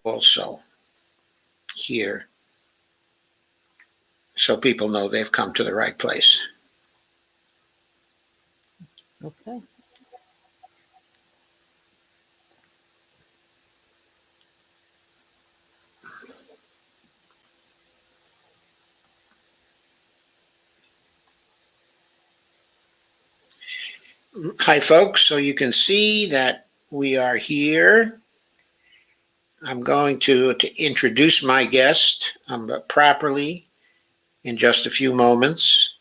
also here, so people know they've come to the right place. Okay. Hi, folks. So you can see that we are here. I'm going to introduce my guest properly in just a few moments.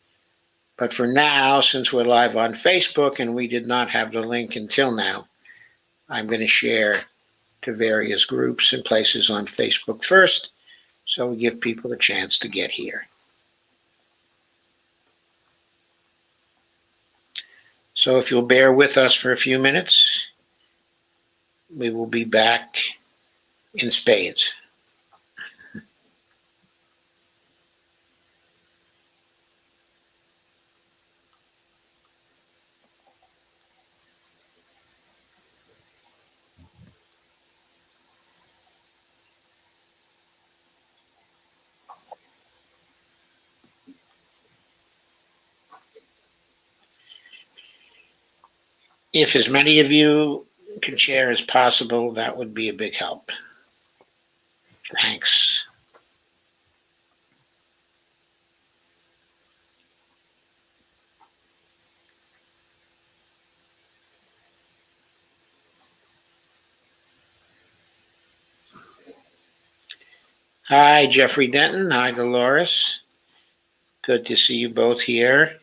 But for now, since we're live on Facebook and we did not have the link until now, I'm going to share to various groups and places on Facebook first, so we give people a chance to get here. So if you'll bear with us for a few minutes, we will be back in spades. If as many of you can share as possible, that would be a big help. Thanks. Hi, Jeffrey Denton. Hi, Dolores. Good to see you both here.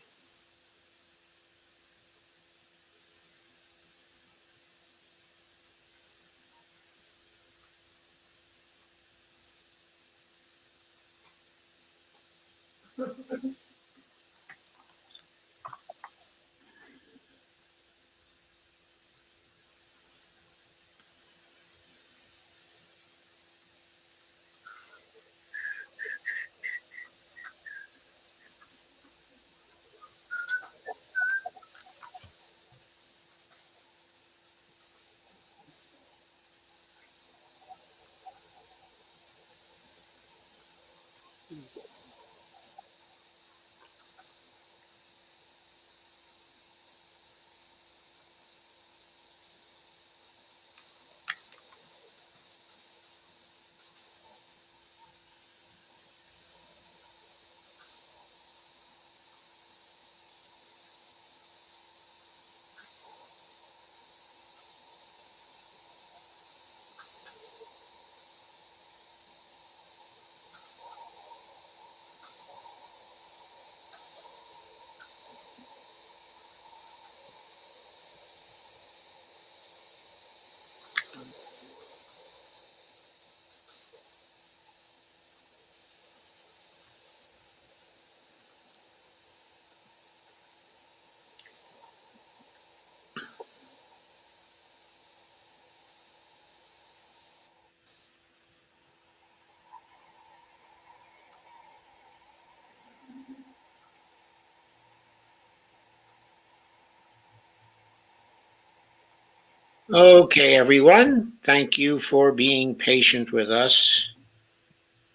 Okay, everyone. Thank you for being patient with us.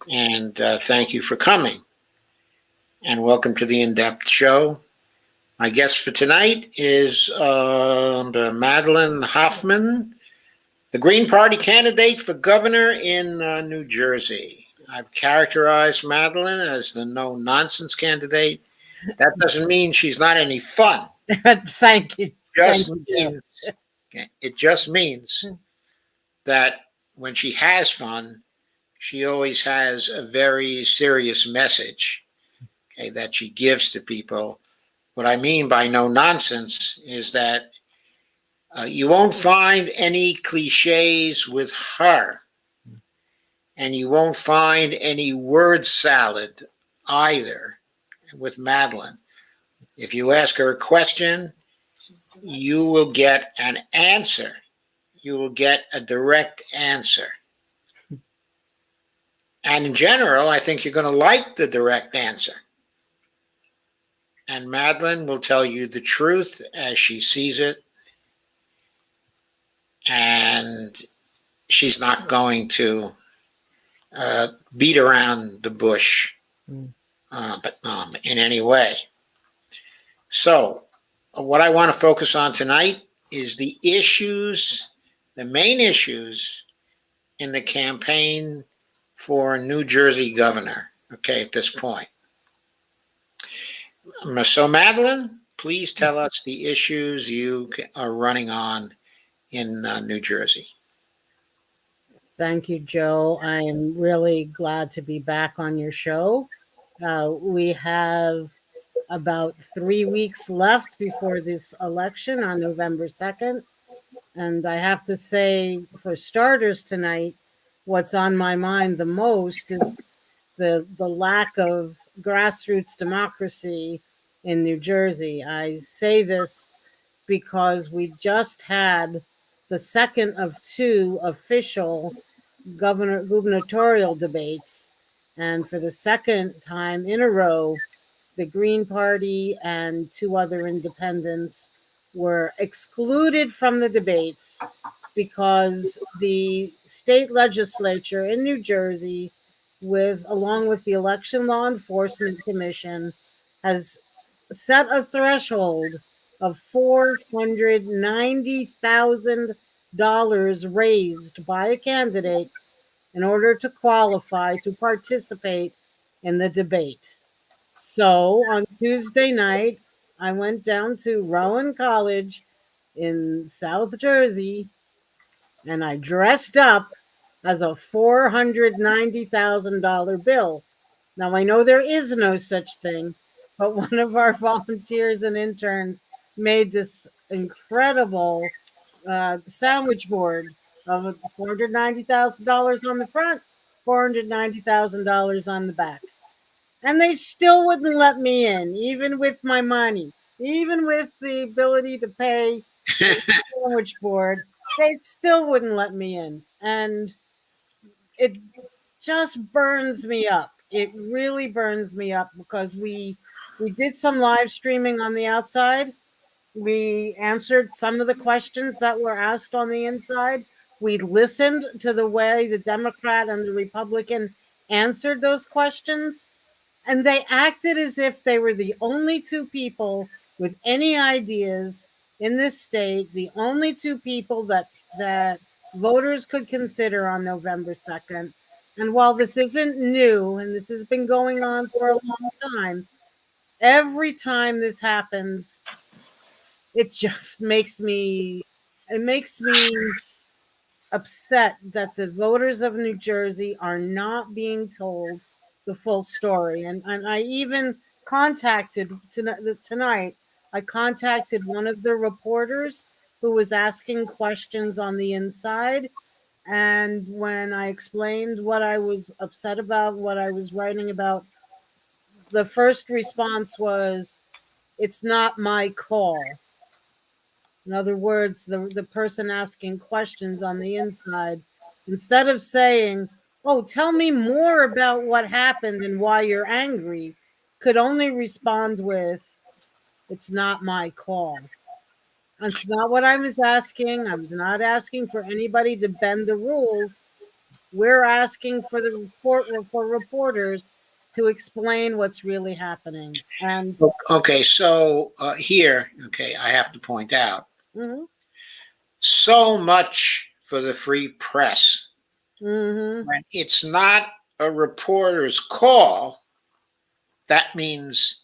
And thank you for coming. And welcome to the In-Depth Show. My guest for tonight is Madelyn Hoffman, the Green Party candidate for governor in New Jersey. I've characterized Madeline as the no-nonsense candidate. That doesn't mean she's not any fun. Thank you. It just means that when she has fun, she always has a very serious message, okay, that she gives to people. What I mean by no nonsense is that you won't find any cliches with her, and you won't find any word salad either with Madeline. If you ask her a question, you will get an answer. You will get a direct answer. And in general, I think you're going to like the direct answer. And Madeline will tell you the truth as she sees it. And she's not going to beat around the bush but in any way. So, what I want to focus on tonight is the issues, the main issues in the campaign for New Jersey governor, okay, at this point. So, Madeline, please tell us the issues you are running on in New Jersey. Thank you, Joe. I am really glad to be back on your show. We have about 3 weeks left before this election on November 2nd. And I have to say, for starters tonight, what's on my mind the most is the lack of grassroots democracy in New Jersey. I say this because we just had the second of two official gubernatorial debates. And for the second time in a row, the Green Party and two other independents were excluded from the debates because the state legislature in New Jersey, along with the Election Law Enforcement Commission, has set a threshold of $490,000 raised by a candidate in order to qualify to participate in the debate. So on Tuesday night, I went down to Rowan College in South Jersey and I dressed up as a $490,000 bill. Now, I know there is no such thing, but one of our volunteers and interns made this incredible sandwich board of $490,000 on the front, $490,000 on the back. And they still wouldn't let me in, even with my money, even with the ability to pay the sandwich board. They still wouldn't let me in. And it just burns me up. It really burns me up because we did some live streaming on the outside. We answered some of the questions that were asked on the inside. We listened to the way the Democrat and the Republican answered those questions. And they acted as if they were the only two people with any ideas in this state, the only two people that voters could consider on November 2nd. And while this isn't new and this has been going on for a long time, every time this happens, it just makes me upset that the voters of New Jersey are not being told the full story. And I even contacted tonight, I contacted one of the reporters who was asking questions on the inside. And when I explained what I was upset about, what I was writing about, the first response was, "It's not my call." In other words, the person asking questions on the inside, instead of saying, "Oh, tell me more about what happened and why you're angry," could only respond with, "It's not my call." That's not what I was asking. I was not asking for anybody to bend the rules. We're asking for reporters to explain what's really happening. And Okay, so here, okay, I have to point out, mm-hmm, so much for the free press. mm-hmm, When it's not a reporter's call, that means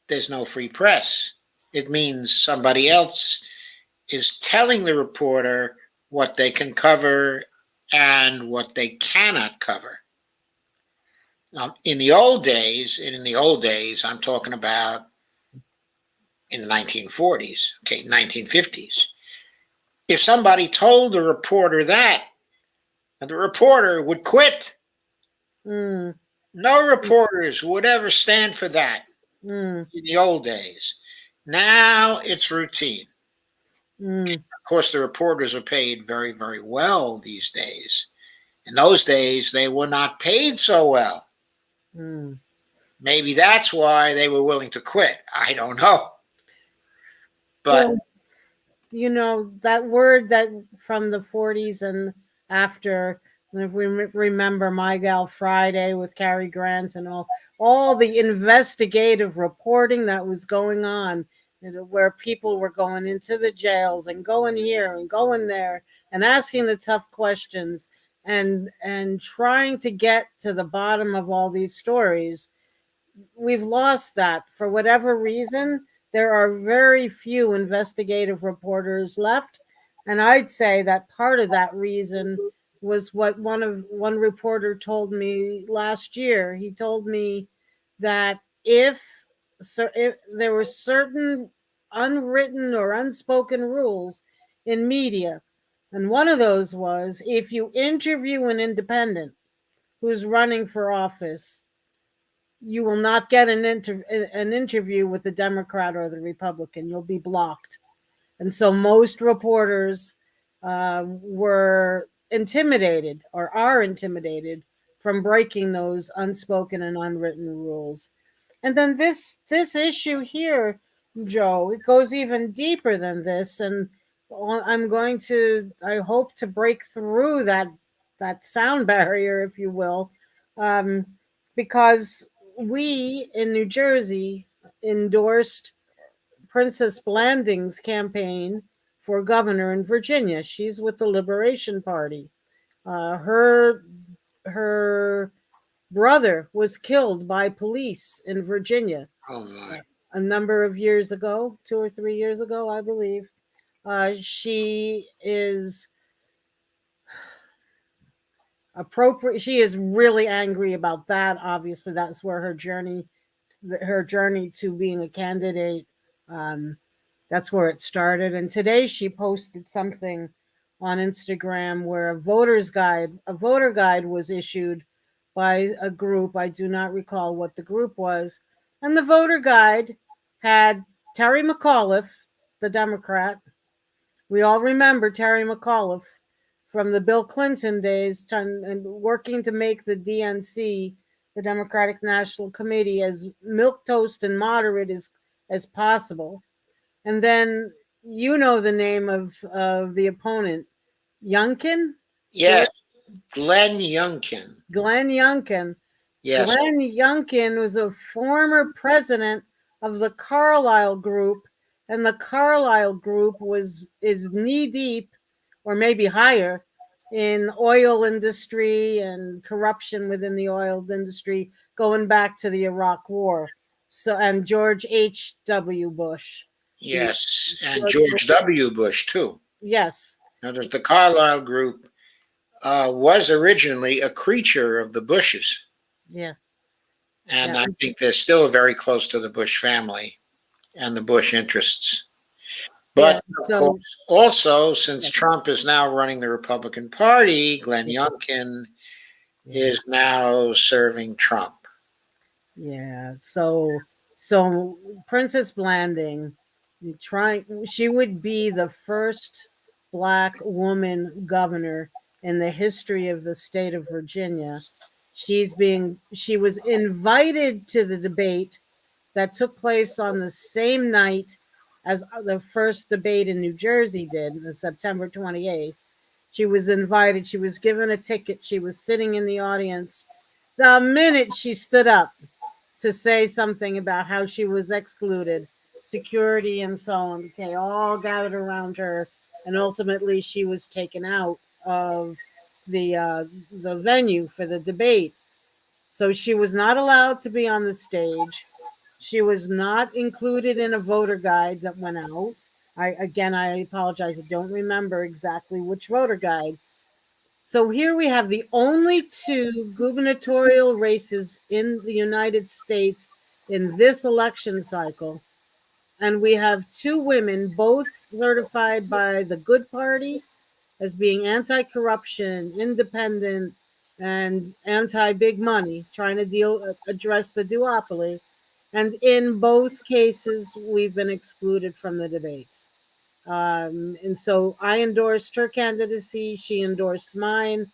there's no free press. It means somebody else is telling the reporter what they can cover and what they cannot cover. In the old days, I'm talking about in the 1940s, okay, 1950s. If somebody told the reporter that, the reporter would quit. mm, No reporters would ever stand for that mm, in the old days. Now it's routine. mm. Of course, the reporters are paid very, very well these days. In those days, they were not paid so well. Mm. Maybe that's why they were willing to quit. I don't know. But Well, that word that from the 40s and after, if we remember My Gal Friday with Cary Grant and all the investigative reporting that was going on, where people were going into the jails and going here and going there and asking the tough questions and trying to get to the bottom of all these stories. We've lost that for whatever reason. There are very few investigative reporters left, and I'd say that part of that reason was what one reporter told me last year. He told me that if there were certain unwritten or unspoken rules in media, and one of those was if you interview an independent who's running for office, you will not get an interview with the Democrat or the Republican. You'll be blocked. And so most reporters were intimidated or are intimidated from breaking those unspoken and unwritten rules. And then this issue here, Joe, it goes even deeper than this. And I hope to break through that sound barrier, if you will, um, because we in New Jersey endorsed Princess Blanding's campaign for governor in Virginia. She's with the Liberation Party. Her brother was killed by police in Virginia Oh my. a number of years ago, 2 or 3 years ago, I believe. She is appropriate. She is really angry about that. Obviously, that's where her journey to being a candidate. Um, that's where it started. And today she posted something on Instagram where a voter guide was issued by a group. I do not recall what the group was. And the voter guide had Terry McAuliffe, the Democrat. We all remember Terry McAuliffe from the Bill Clinton days, and working to make the DNC, the Democratic National Committee, as milquetoast and moderate as possible. And then you know the name of the opponent, Youngkin, Yes, Glenn Youngkin. Glenn Youngkin. Yes. Glenn Youngkin was a former president of the Carlyle Group, and the Carlyle Group is knee deep, or maybe higher, in oil industry and corruption within the oil industry, going back to the Iraq War. So, and George H.W. Bush. The Yes, and George George W. Bush too. Yes. Now, the Carlyle Group was originally a creature of the Bushes, Yeah. and Yeah. I think they're still very close to the Bush family and the Bush interests. Yeah. But of So course, also since yes. Trump is now running the Republican Party, Glenn Youngkin is now serving Trump. Yeah. So Princess Blanding, she would be the first black woman governor in the history of the state of Virginia. She was invited to the debate that took place on the same night as the first debate in New Jersey did, on September 28th. She was invited, she was given a ticket, she was sitting in the audience. The minute she stood up to say something about how she was excluded, security and so on, okay, all gathered around her, and ultimately she was taken out of the venue for the debate. So she was not allowed to be on the stage. She was not included in a voter guide that went out. I apologize. I don't remember exactly which voter guide. So here we have the only two gubernatorial races in the United States in this election cycle. And we have two women, both certified by the Good Party as being anti-corruption, independent, and anti-big money, trying to address the duopoly. And in both cases, we've been excluded from the debates. And so I endorsed her candidacy. She endorsed mine,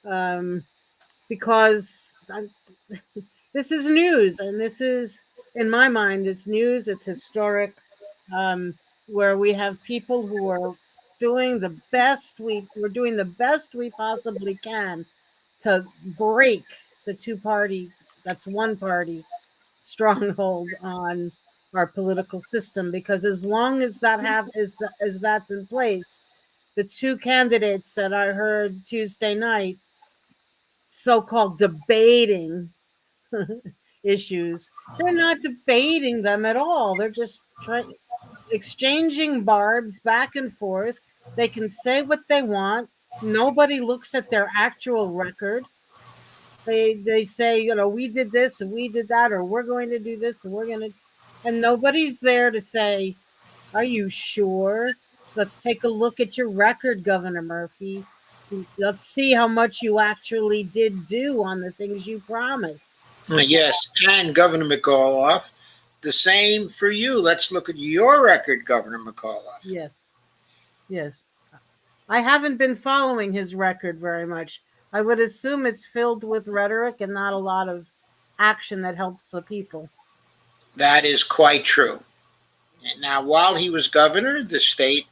um, because this is news, and this is, in my mind, it's news. It's historic, where we have people who are doing the best we're doing the best we possibly can to break the two party that's one party stronghold on our political system, because as long as as that's in place, the two candidates that I heard Tuesday night so-called debating issues, they're not debating them at all. They're just exchanging barbs back and forth. They can say what they want. Nobody looks at their actual record. They say, we did this and we did that, or we're going to do this and we're going to, and nobody's there to say, are you sure? Let's take a look at your record, Governor Murphy. Let's see how much you actually did do on the things you promised. Yes, and Governor McAuliffe, the same for you. Let's look at your record, Governor McAuliffe. Yes. Yes. I haven't been following his record very much. I would assume it's filled with rhetoric and not a lot of action that helps the people. That is quite true. Now, while he was governor, the state,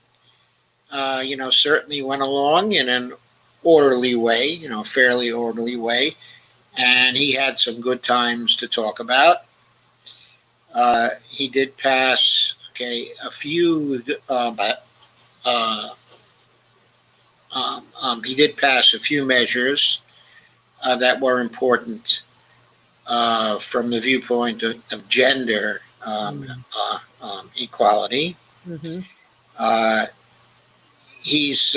certainly went along in an orderly way, fairly orderly way, and he had some good times to talk about. He did pass, a few, he did pass a few measures that were important from the viewpoint of gender equality. Mm-hmm. He's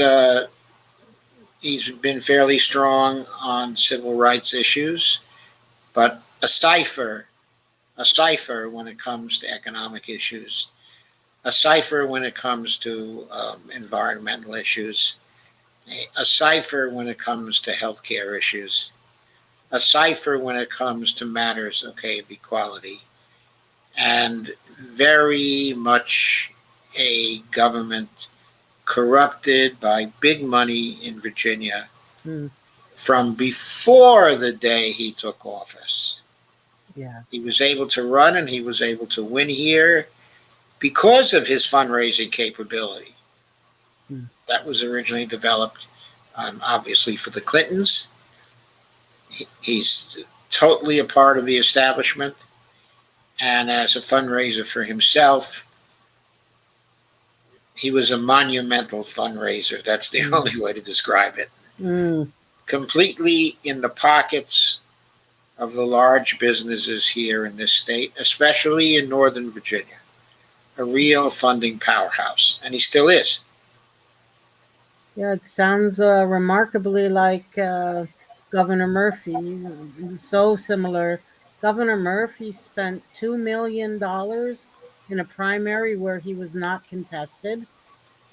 been fairly strong on civil rights issues, but a cipher when it comes to economic issues, a cipher when it comes to environmental issues, a cipher when it comes to healthcare issues, a cipher when it comes to matters, of equality, and very much a government corrupted by big money in Virginia from before the day he took office. Yeah. He was able to run and he was able to win here because of his fundraising capability. That was originally developed, obviously, for the Clintons. He's totally a part of the establishment. And as a fundraiser for himself, he was a monumental fundraiser. That's the only way to describe it. Completely in the pockets of the large businesses here in this state, especially in Northern Virginia. A real funding powerhouse. And he still is. Yeah, it sounds remarkably like Governor Murphy. So similar. Governor Murphy spent $2 million in a primary where he was not contested.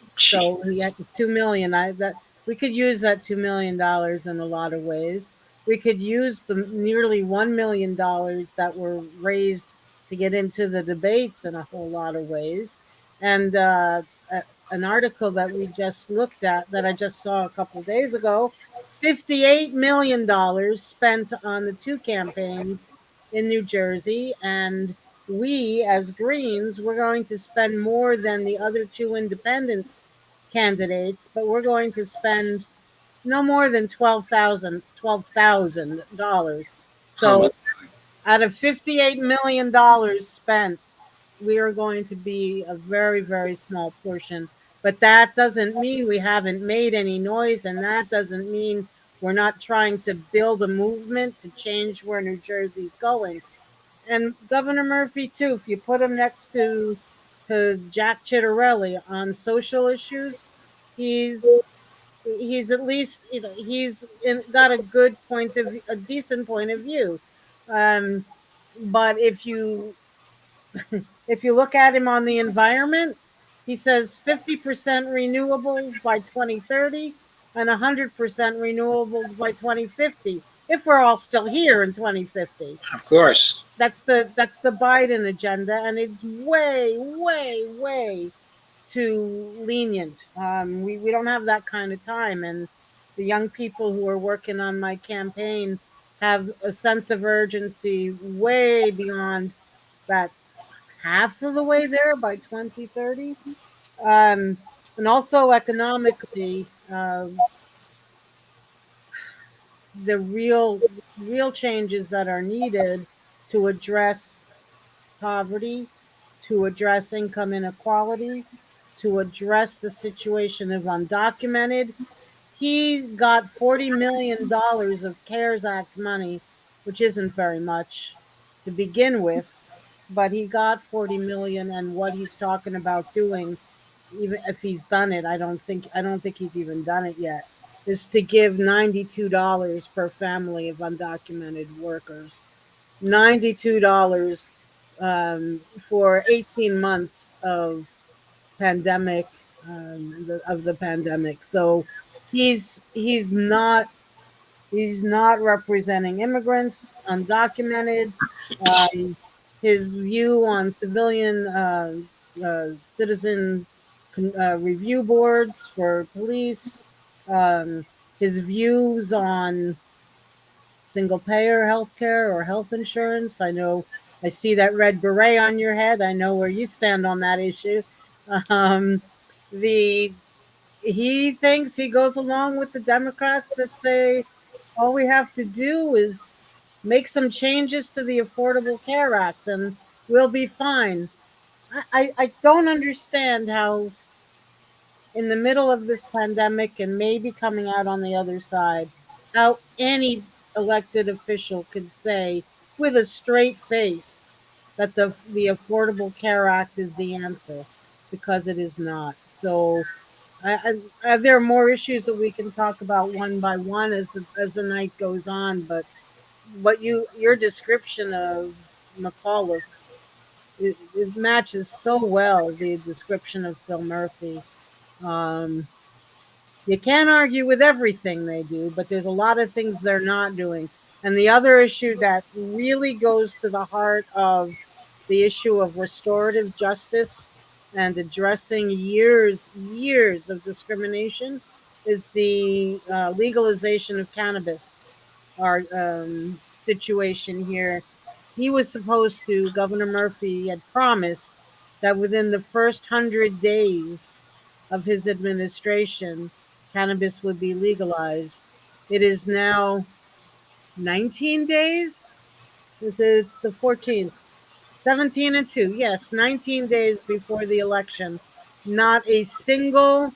So he had $2 million. That we could use that $2 million in a lot of ways. We could use the nearly $1 million that were raised to get into the debates in a whole lot of ways. And an article that we just looked at that I just saw a couple of days ago, $58 million spent on the two campaigns in New Jersey. And we, as Greens, we're going to spend more than the other two independent candidates, but we're going to spend no more than $12,000. So out of $58 million spent, we are going to be a very, very small portion. But that doesn't mean we haven't made any noise, and that doesn't mean we're not trying to build a movement to change where New Jersey's going. And Governor Murphy too, if you put him next to Jack Ciattarelli on social issues, he's at least got a decent point of view. But if you look at him on the environment, he says 50% renewables by 2030 and 100% renewables by 2050. If we're all still here in 2050, of course, that's the Biden agenda, and it's way, way, way too lenient. We don't have that kind of time, and the young people who are working on my campaign have a sense of urgency way beyond that, half of the way there by 2030. And also economically, the real changes that are needed to address poverty, to address income inequality, to address the situation of undocumented. He got $40 million of CARES Act money, which isn't very much to begin with, but he got 40 million, and what he's talking about doing, even if he's done it, I don't think he's even done it yet, is to give $92 per family of undocumented workers. $92 for 18 months of pandemic, of the pandemic. So he's not representing immigrants, undocumented. Um, his view on civilian citizen review boards for police, um, his views on single payer health care or health insurance. I see that red beret on your head. I know where you stand on that issue. Um, the he thinks he goes along with the Democrats that say all we have to do is make some changes to the Affordable Care Act and we'll be fine. I don't understand how, in the middle of this pandemic and maybe coming out on the other side, how any elected official could say with a straight face that the Affordable Care Act is the answer, because it is not. So there are more issues that we can talk about one by one as the night goes on, but your description of McAuliffe, it matches so well the description of Phil Murphy. Um, you can't argue with everything they do, but there's a lot of things they're not doing. And the other issue that really goes to the heart of the issue of restorative justice and addressing years of discrimination is the legalization of cannabis. Our situation here. Governor Murphy had promised that within the first 100 days of his administration, cannabis would be legalized. It is now 19 days. It's the 14th. 17 and 2. Yes, 19 days before the election. Not a single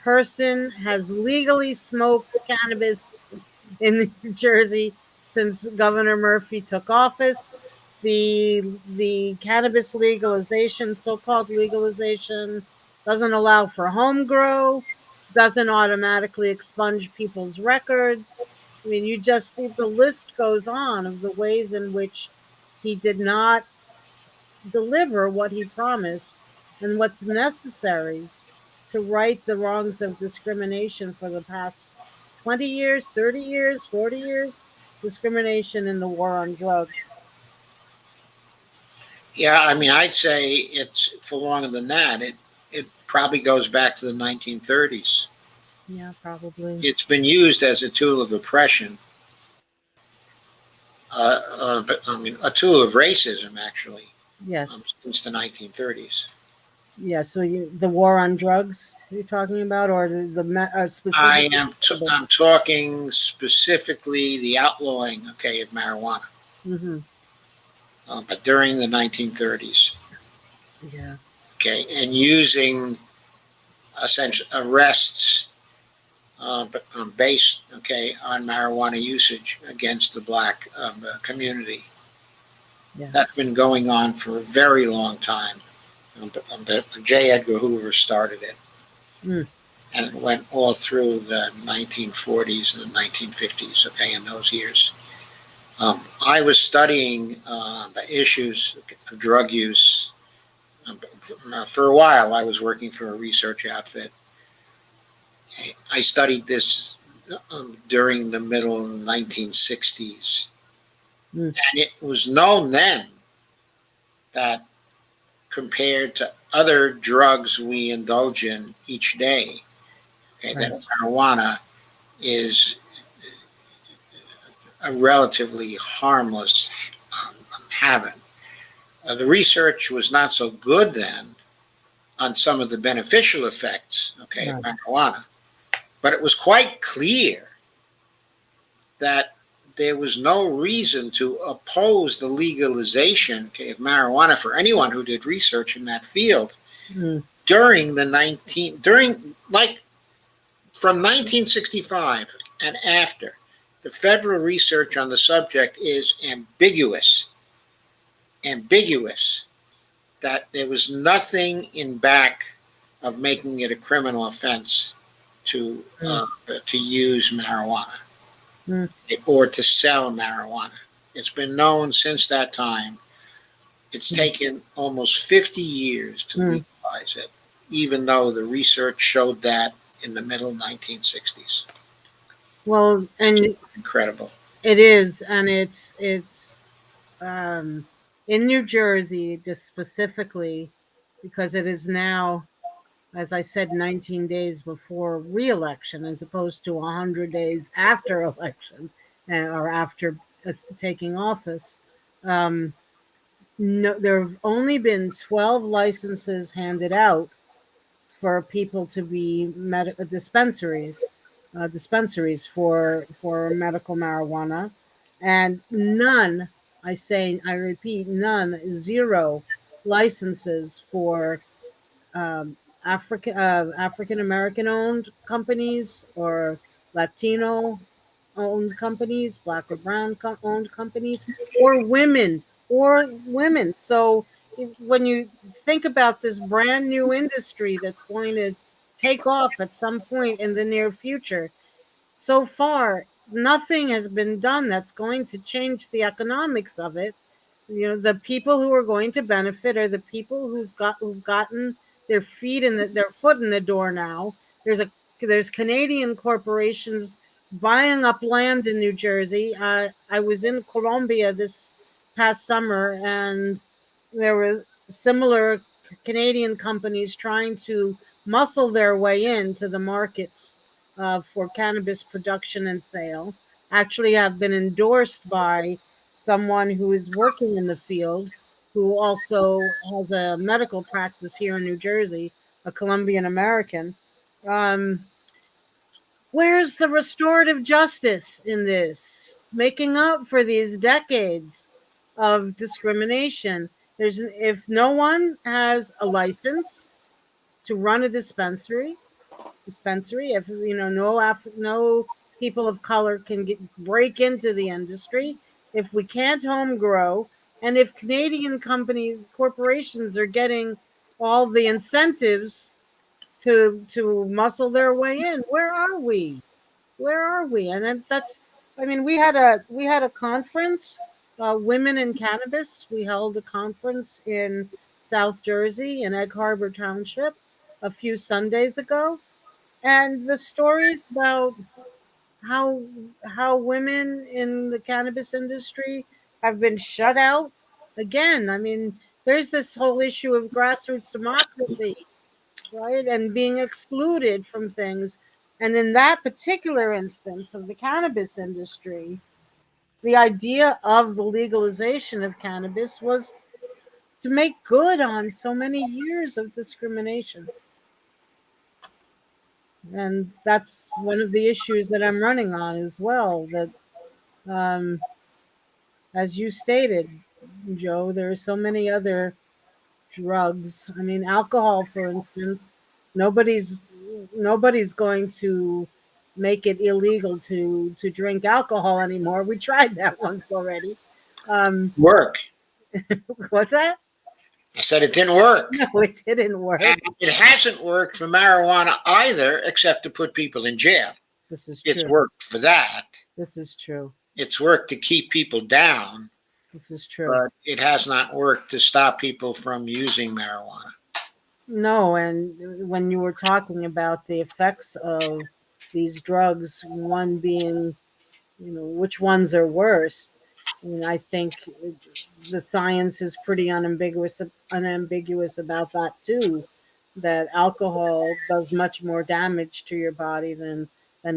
person has legally smoked cannabis in New Jersey since Governor Murphy took office. The cannabis legalization, so-called legalization, doesn't allow for home grow, doesn't automatically expunge people's records. I mean, the list goes on of the ways in which he did not deliver what he promised and what's necessary to right the wrongs of discrimination for the past 20 years, 30 years, 40 years, discrimination in the war on drugs. Yeah, I mean, I'd say it's for longer than that. It probably goes back to the 1930s. Yeah, probably. It's been used as a tool of oppression, but I mean, a tool of racism actually, Yes. since the 1930s. Yeah, so the war on drugs you're talking about, or I specifically? am I'm talking specifically the outlawing, okay, of marijuana, Mm-hmm. but during the 1930s, Yeah. okay, and using essential arrests, but based, okay, on marijuana usage against the black community. That's Yes. been going on for a very long time. But J. Edgar Hoover started it, Mm. and it went all through the 1940s and the 1950s, okay, in those years. I was studying the issues of drug use. For a while, I was working for a research outfit. I studied this during the middle 1960s. Mm. And it was known then that compared to other drugs we indulge in each day, okay, Right. that marijuana is a relatively harmless habit. The research was not so good then on some of the beneficial effects, of Right. marijuana. But it was quite clear that there was no reason to oppose the legalization, of marijuana for anyone who did research in that field Mm. during from 1965 and after. The federal research on the subject is ambiguous, that there was nothing in back of making it a criminal offense to use marijuana or to sell marijuana. It's been known since that time. It's taken almost 50 years to legalize it, even though the research showed that in the middle 1960s. Well, and Incredible. it is, and it's in New Jersey, just specifically because it is now, as I said, 19 days before re-election, as opposed to 100 days after election or after taking office. No, there have only been 12 licenses handed out for people to be dispensaries for medical marijuana, and none. I repeat, none, zero licenses for African American owned companies or Latino owned companies, black or brown owned companies, or women. So when you think about this brand new industry that's going to take off at some point in the near future, so far nothing has been done that's going to change the economics of it. The people who are going to benefit are the people who've gotten their feet in their foot in the door now. There's Canadian corporations buying up land in New Jersey. I was in Colombia this past summer, and there was similar Canadian companies trying to muscle their way into the markets for cannabis production and sale. Actually, have been endorsed by someone who is working in the field, who also has a medical practice here in New Jersey, a Colombian American. Um, where's the restorative justice in this? Making up for these decades of discrimination. If no one has a license to run a dispensary, if no people of color can break into the industry, if we can't home grow, and if Canadian corporations are getting all the incentives to muscle their way in, where are we? And that's, I mean, we had a conference, Women in Cannabis. We held a conference in South Jersey in Egg Harbor Township a few Sundays ago, and the stories about how how women in the cannabis industry have been shut out again. I mean, there's this whole issue of grassroots democracy, right, and being excluded from things. And in that particular instance of the cannabis industry, the idea of the legalization of cannabis was to make good on so many years of discrimination. And that's one of the issues that I'm running on as well. That, um, as you stated, Joe, there are so many other drugs. I mean, alcohol, for instance. Nobody's nobody's going to make it illegal to drink alcohol anymore. We tried that once already. Um, Work. what's that? I said it didn't work. No, it didn't work. And it hasn't worked for marijuana either, except to put people in jail. This is It's true. worked for that. This is true. It's worked to keep people down, This is true. but it has not worked to stop people from using marijuana. No, and when you were talking about the effects of these drugs, one being, which ones are worse, and I think the science is pretty unambiguous about that too. That alcohol does much more damage to your body than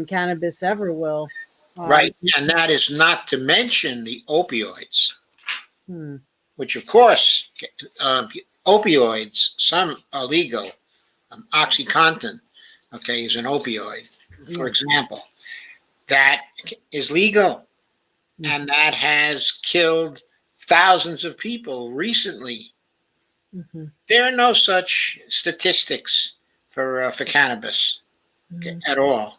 cannabis ever will. Right. And that is not to mention the opioids, Hmm. which, of course, opioids, some are legal. Oxycontin, okay, is an opioid, for Yeah. example, that is legal, Mm. and that has killed thousands of people recently. Mhm. There are no such statistics for cannabis, okay, Mhm. at all.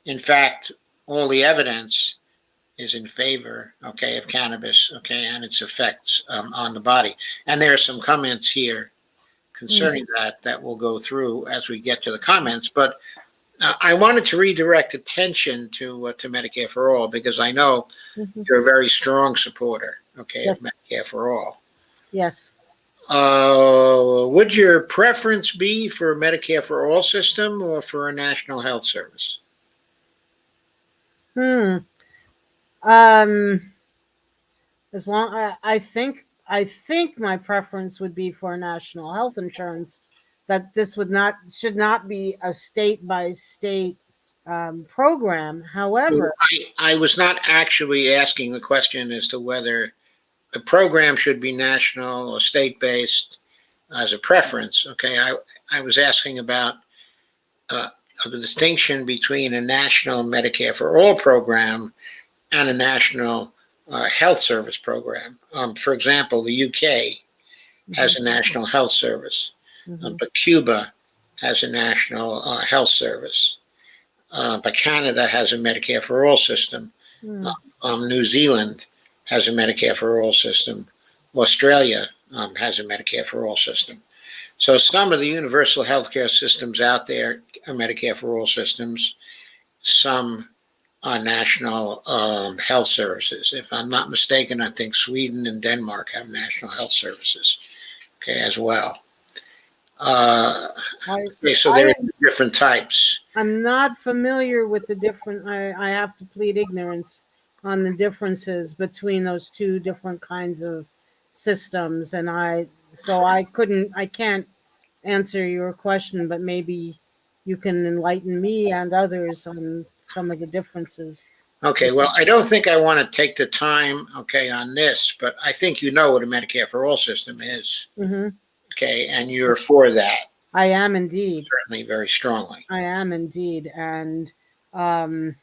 In fact, all the evidence is in favor, okay, of cannabis, okay, and its effects on the body. And there are some comments here concerning that we'll go through as we get to the comments. But I wanted to redirect attention to Medicare for All, because I know Mhm. you're a very strong supporter, okay, of Yes. Medicare for All. Yes. Would your preference be for a Medicare for All system or for a national health service? Hmm. Um. As long I think my preference would be for national health insurance. That this would not should not be a state by state program. Well, However, I was not actually asking the question as to whether the program should be national or state based as a preference. Okay, I was asking about uh, the distinction between a national Medicare for All program and a national health service program. For example, the UK Mhm. has a national health service, Mhm. but Cuba has a national health service. But Canada has a Medicare for All system. Hmm. New Zealand has a Medicare for All system. Australia has a Medicare for All system. So some of the universal healthcare systems out there are Medicare for All systems. Some are national health services. If I'm not mistaken, I think Sweden and Denmark have national health services, okay, as well. Uh, I okay, so there I are different types. I'm not familiar with the different. I have to plead ignorance on the differences between those two different kinds of systems, and I can't answer your question, but maybe you can enlighten me and others on some of the differences. Okay, well, I don't think I want to take the time, okay, on this, but I think you know what a Medicare for All system is, Hmm. okay, and you're for that, I am indeed. certainly very strongly. I am indeed, and um,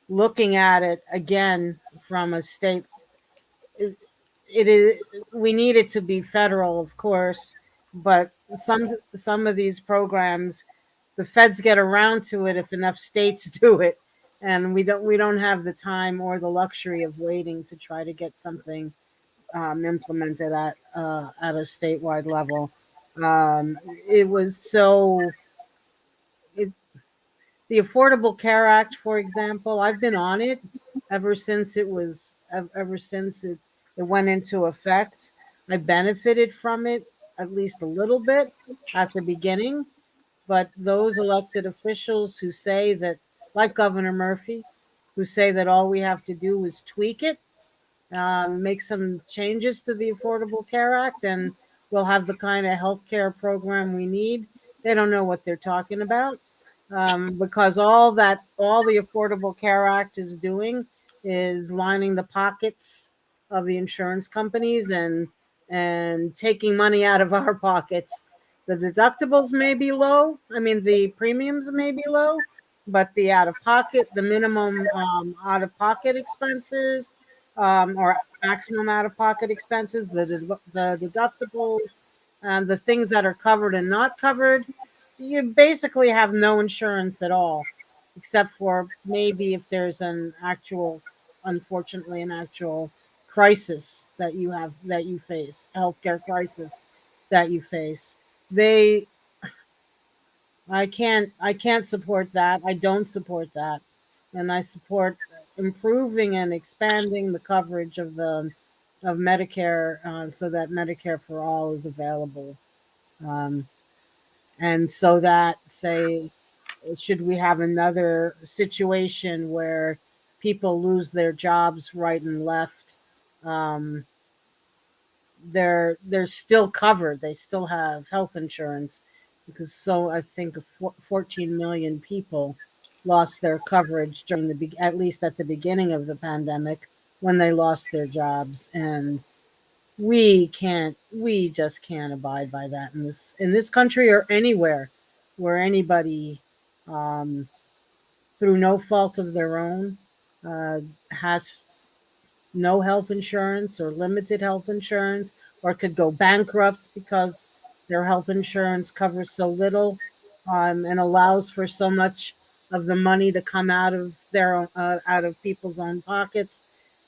looking at it again from a state, it, it is we need it to be federal, of course, but some of these programs, the feds get around to it if enough states do it, and we don't have the time or the luxury of waiting to try to get something implemented at a statewide level. It was so it, the Affordable Care Act, for example. I've been on it ever since it went into effect. I benefited from it at least a little bit at the beginning, but those elected officials who say that, like Governor Murphy, who say that all we have to do is tweak it, make some changes to the Affordable Care Act, and we'll have the kind of health care program we need. They don't know what they're talking about, because all the Affordable Care Act is doing is lining the pockets of the insurance companies and taking money out of our pockets. The deductibles may be low. I mean, the premiums may be low, but the minimum out of pocket expenses, or maximum out of pocket expenses, the deductibles, and the things that are covered and not covered, you basically have no insurance at all, except for maybe if there's unfortunately, an actual crisis that you face, a healthcare crisis that you face. They, I can't support that. I don't support that, and I support improving and expanding the coverage of Medicare, so that Medicare for all is available. Um, and so that, say, should we have another situation where people lose their jobs right and left, um, they're still covered. They still have health insurance, because so I think 14 million people lost their coverage during at least at the beginning of the pandemic, when they lost their jobs. And we just can't abide by that in this country or anywhere where anybody, um, through no fault of their own, uh, has no health insurance or limited health insurance, or could go bankrupt because their health insurance covers so little, and allows for so much of the money to come out of out of people's own pockets.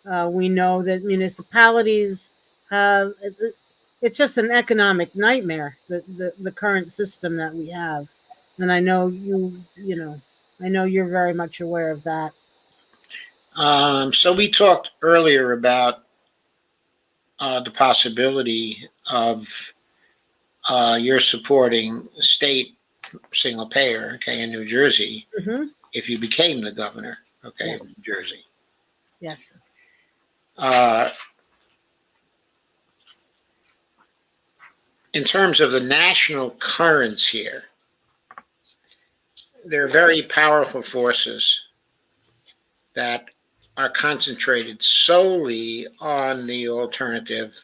We know that municipalities have it's just an economic nightmare, the current system that we have, and I know I know you're very much aware of that. So we talked earlier about the possibility of you're supporting state single payer, okay, in New Jersey, Hmm. if you became the governor, okay, of Yes. New Jersey. Yes. Uh, in terms of the national currents here, there are very powerful forces that are concentrated solely on the alternative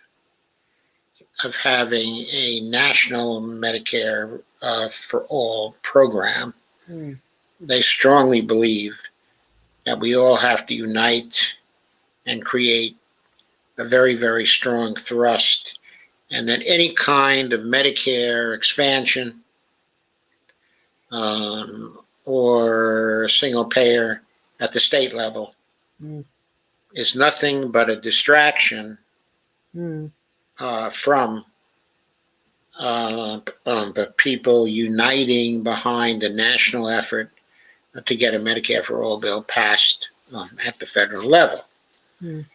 of having a national Medicare for all program. Mm. They strongly believe that we all have to unite and create a very, very strong thrust, and that any kind of Medicare expansion or single payer at the state level Mm. is nothing but a distraction Mm. from the people uniting behind a national effort to get a Medicare for all bill passed at the federal level. Mm.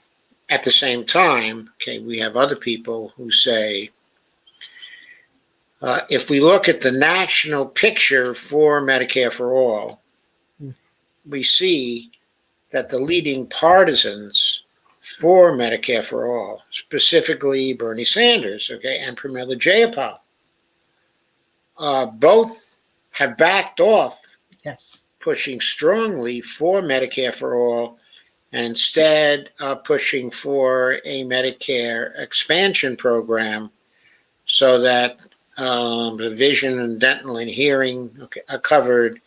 At the same time, okay, we have other people who say, if we look at the national picture for Medicare for all, Mm. we see that the leading partisans for Medicare for all, specifically Bernie Sanders, okay, and Pramila Jayapal, both have backed off Yes. pushing strongly for Medicare for all, and instead pushing for a Medicare expansion program so that the vision and dental and hearing are covered,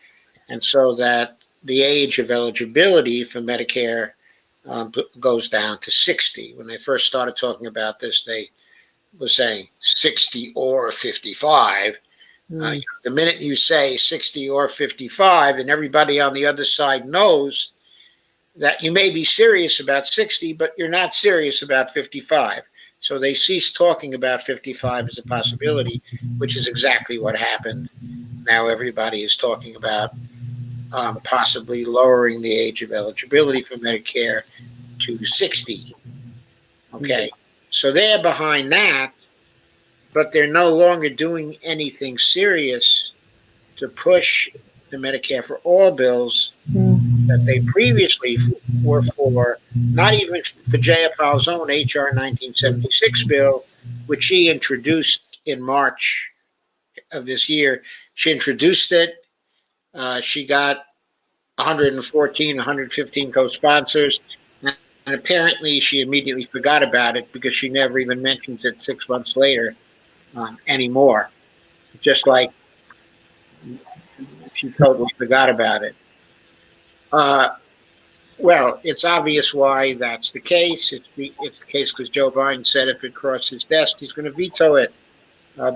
and so that the age of eligibility for Medicare goes down to 60. When they first started talking about this, they were saying 60 or 55. Mm. The minute you say 60 or 55, and everybody on the other side knows that you may be serious about 60, but you're not serious about 55. So they cease talking about 55 as a possibility, which is exactly what happened. Now everybody is talking about possibly lowering the age of eligibility for Medicare to 60. Mm. Okay. So they're behind that, but they're no longer doing anything serious to push the Medicare for all bills Mm. that they previously were for, not even for Jayapal's own H.R. 1976 bill, which she introduced in March of this year. She introduced it. She got 114, 115 co-sponsors. And apparently she immediately forgot about it because she never even mentions it 6 months later anymore. Just like she totally forgot about it. Uh, Well, it's obvious why that's the case. It's the case because Joe Biden said if it crosses his desk, he's going to veto it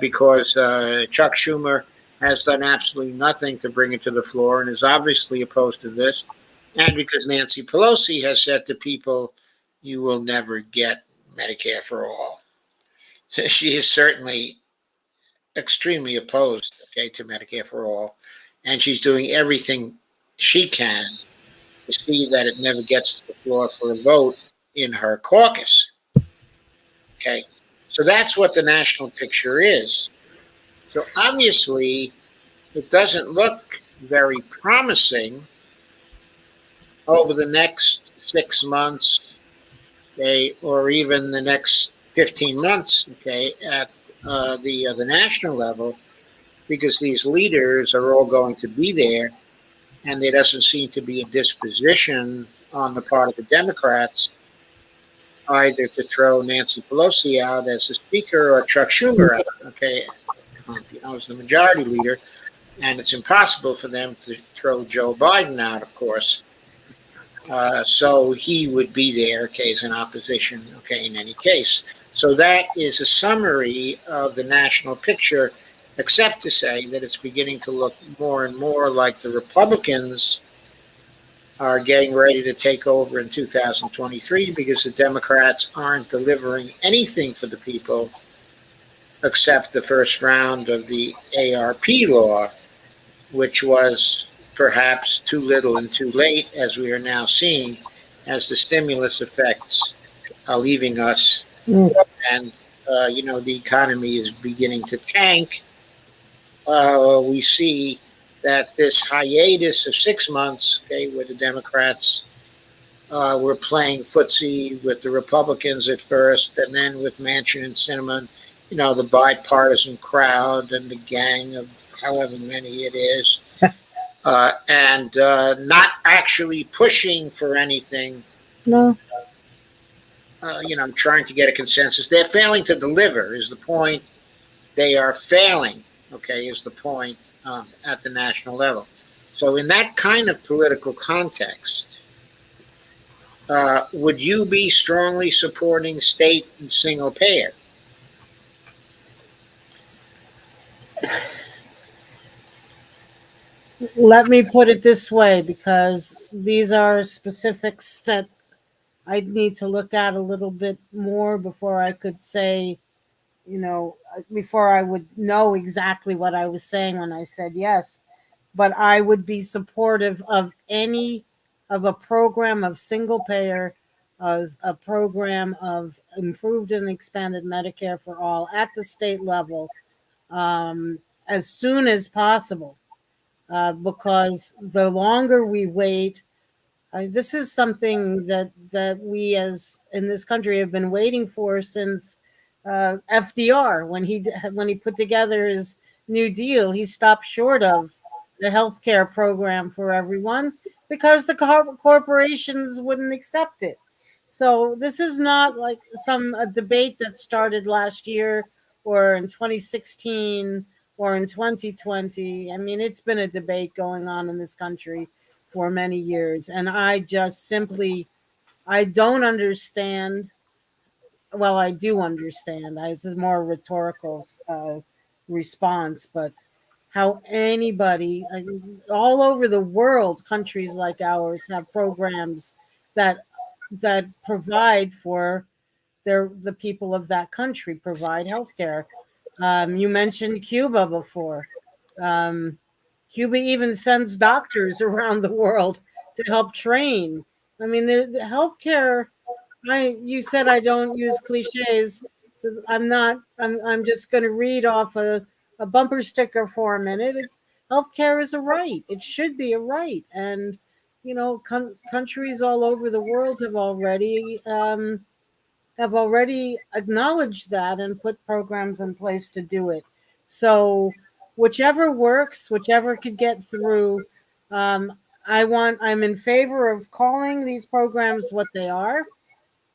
because Chuck Schumer has done absolutely nothing to bring it to the floor and is obviously opposed to this, and because Nancy Pelosi has said to people, "You will never get Medicare for all." She is certainly extremely opposed, okay, to Medicare for all, and she's doing everything she can to see that it never gets to the floor for a vote in her caucus. Okay. So that's what the national picture is. So obviously, it doesn't look very promising over the next 6 months, okay, or even the next 15 months, okay, at the national level, because these leaders are all going to be there, and there doesn't seem to be a disposition on the part of the Democrats either to throw Nancy Pelosi out as the speaker or Chuck Schumer out, okay, as the majority leader. And it's impossible for them to throw Joe Biden out, of course. So he would be there, okay, as an opposition, okay, in any case. So that is a summary of the national picture, except to say that it's beginning to look more and more like the Republicans are getting ready to take over in 2023 because the Democrats aren't delivering anything for the people except the first round of the ARP law, which was perhaps too little and too late, as we are now seeing, as the stimulus effects are leaving us, and the economy is beginning to tank. We see that this hiatus of 6 months, okay, where the Democrats were playing footsie with the Republicans at first, and then with Manchin and Sinema, the bipartisan crowd and the gang of however many it is, and not actually pushing for anything, No. trying to get a consensus. They're failing to deliver, is the point. They are failing, okay, is the point at the national level. So, in that kind of political context, would you be strongly supporting state and single payer? Let me put it this way, because these are specifics that I'd need to look at a little bit more before I could say, before I would know exactly what I was saying when I said yes. But I would be supportive of a program of single payer, as a program of improved and expanded Medicare for all at the state level, um, as soon as possible, because the longer we wait, this is something that we, as in this country, have been waiting for since FDR, when he put together his New Deal. He stopped short of the health care program for everyone because the corporations wouldn't accept it. So this is not like a debate that started last year or in 2016 or in 2020. I mean, it's been a debate going on in this country for many years, and I don't understand. Well, I do understand. This is more a rhetorical response, but how anybody, all over the world, countries like ours have programs that provide for the people of that country, provide health care. You mentioned Cuba before. Um, Cuba even sends doctors around the world to help train. I mean, the healthcare. You said I don't use cliches because I'm not. I'm just going to read off a bumper sticker for a minute. It's healthcare is a right. It should be a right, and countries all over the world have already acknowledged that and put programs in place to do it. So whichever works, whichever could get through, um, I'm in favor of calling these programs what they are.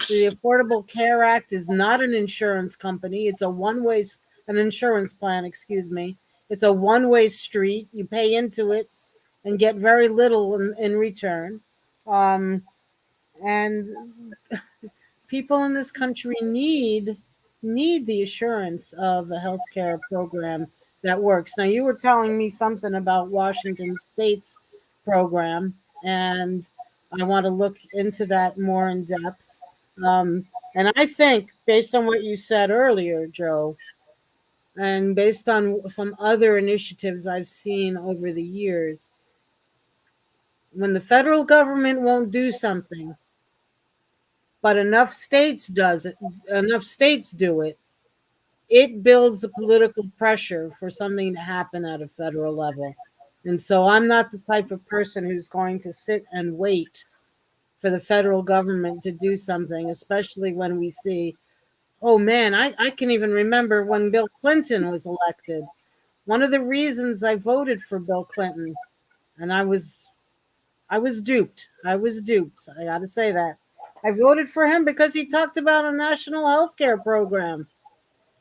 The Affordable Care Act is not an insurance company. It's an insurance plan, excuse me. It's a one-way street. You pay into it and get very little in return. Um, and people in this country need the assurance of a healthcare program that works. Now, you were telling me something about Washington State's program, and I want to look into that more in depth. And I think, based on what you said earlier, Joe, and based on some other initiatives I've seen over the years, when the federal government won't do something, but enough states do it, it builds the political pressure for something to happen at a federal level. And so I'm not the type of person who's going to sit and wait for the federal government to do something, especially when we see, oh man, I can even remember when Bill Clinton was elected. One of the reasons I voted for Bill Clinton, and I was duped. I was duped. I got to say that. I voted for him because he talked about a national health care program.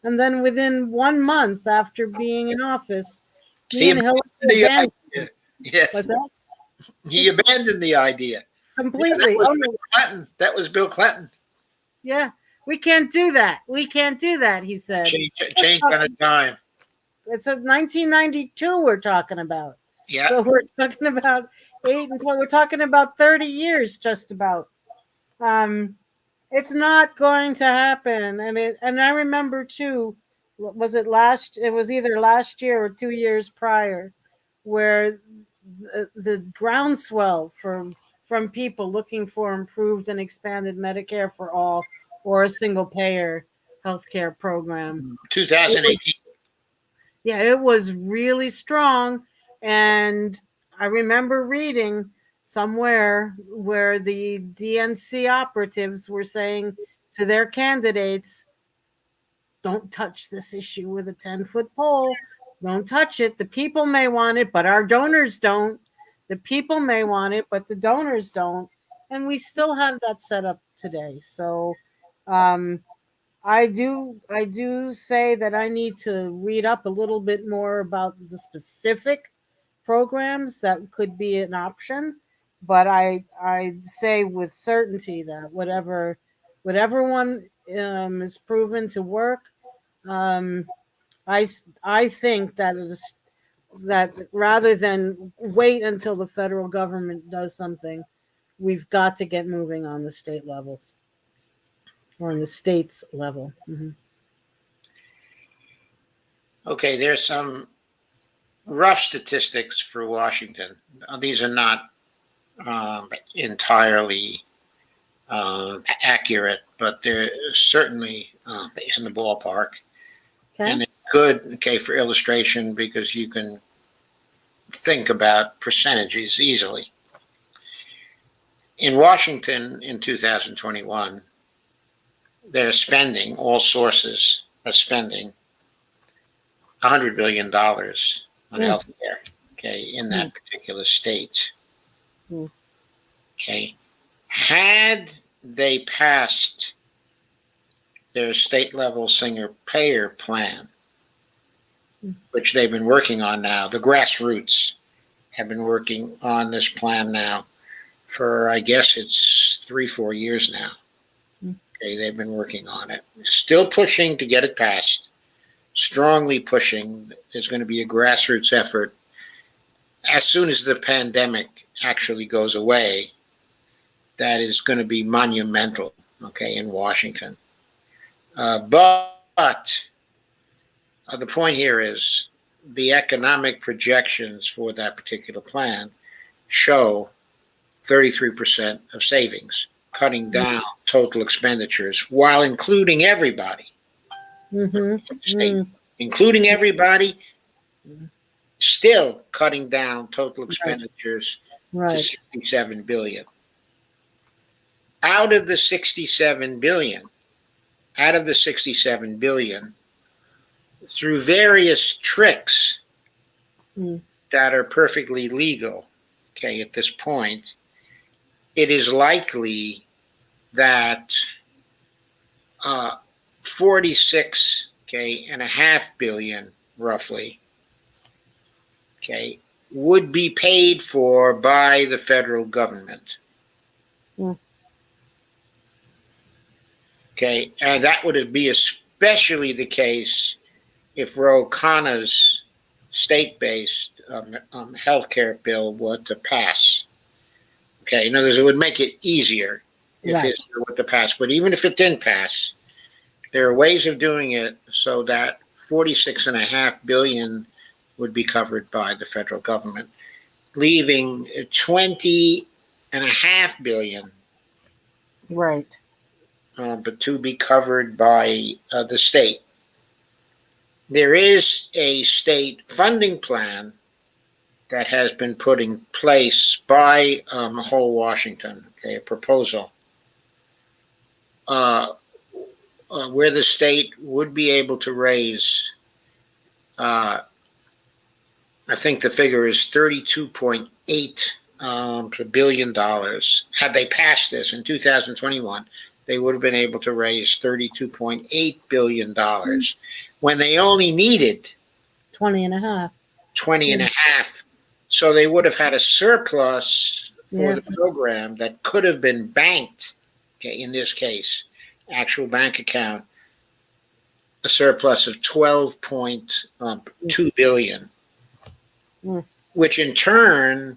And then within 1 month after being in office, he He and abandoned Hillary the abandoned. idea. Yes, Was that he abandoned the idea. Yeah, that completely? was Oh Bill no, Clinton. That was Bill Clinton. yeah, we can't do that. We can't do that. He said. Changed on a dime. It's a 1992 we're talking about. Yeah. So we're talking about 8 and 12. We're talking about 30 years, just about. Um, it's not going to happen. And I remember too. Was it last? It was either last year or 2 years prior, where the groundswell from people looking for improved and expanded Medicare for all or a single payer healthcare program. It was 2018. yeah, it was really strong. And I remember reading somewhere where the DNC operatives were saying to their candidates, don't touch this issue with a 10-foot pole. Don't touch it. The people may want it, but our donors don't. The people may want it, but the donors don't. And we still have that set up today. So um, I do say that I need to read up a little bit more about the specific programs that could be an option, but I say with certainty that whatever one is proven to work, um, I think that it is that rather than wait until the federal government does something, we've got to get moving on the state levels or on the states level. Okay, there's some rough statistics for Washington. These are not entirely accurate, but they're certainly in the ballpark. Okay. And it's good, okay, for illustration because you can think about percentages easily. In Washington in 2021, they're spending, all sources are spending $100 billion on health care, okay, in that particular state. Mm. Okay. Had they passed their state level single payer plan, which they've been working on now, the grassroots have been working on this plan now for, I guess it's 3-4 years now. Okay, they've been working on it. Still pushing to get it passed, strongly pushing. There's going to be a grassroots effort as soon as the pandemic actually goes away. That is going to be monumental, okay, in Washington. But the point here is the economic projections for that particular plan show 33% of savings, cutting down total expenditures while including everybody. Including everybody, still cutting down total expenditures to 67 billion. Out of the 67 billion, through various tricks that are perfectly legal, okay, at this point, it is likely that 46, okay, and a half billion roughly, okay, would be paid for by the federal government. Okay, and that would be especially the case if Ro Khanna's state-based healthcare bill were to pass. Okay, in other words, it would make it easier if it were to pass. But even if it didn't pass, there are ways of doing it so that 46.5 billion would be covered by the federal government, leaving 20.5 billion, but to be covered by the state. There is a state funding plan that has been put in place by whole Washington, okay, a proposal where the state would be able to raise, I think the figure is $32.8 billion. Had they passed this in 2021, they would have been able to raise $32.8 billion when they only needed 20 and a half. 20 and a half. So they would have had a surplus for Yeah. the program that could have been banked. Okay, in this case, actual bank account, a surplus of 12.2 billion, Mm. which in turn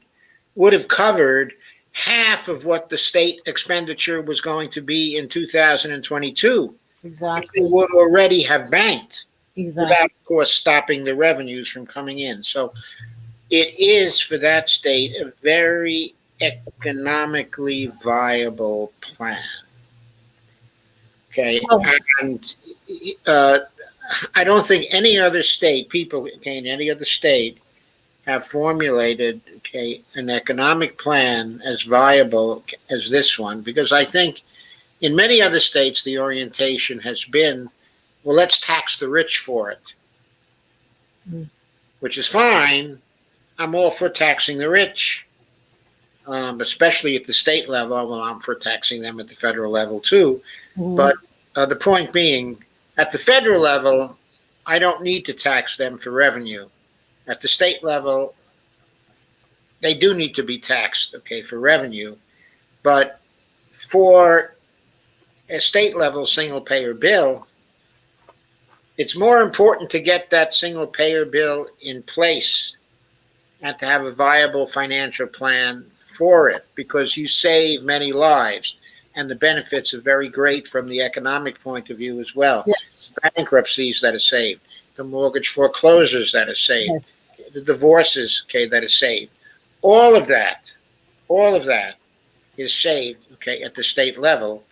would have covered half of what the state expenditure was going to be in 2022. Exactly. They would already have banked Exactly. without, of course, stopping the revenues from coming in. So it is, for that state, a very economically viable plan. Okay, Oh, and uh, I don't think any other state, people in any other state, have formulated, okay, an economic plan as viable as this one, because I think in many other states the orientation has been, well, let's tax the rich for it, Mm. which is fine. I'm all for taxing the rich, especially at the state level. Well, I'm for taxing them at the federal level too. Mhm. But the point being, at the federal level, I don't need to tax them for revenue. At the state level, they do need to be taxed, okay, for revenue. But for a state level single payer bill, it's more important to get that single payer bill in place and to have a viable financial plan for it, because you save many lives and the benefits are very great from the economic point of view as well. Yes. Bankruptcies that are saved, the mortgage foreclosures that are saved, Yes. the divorces, okay, that are saved. All of that is saved, okay, at the state level.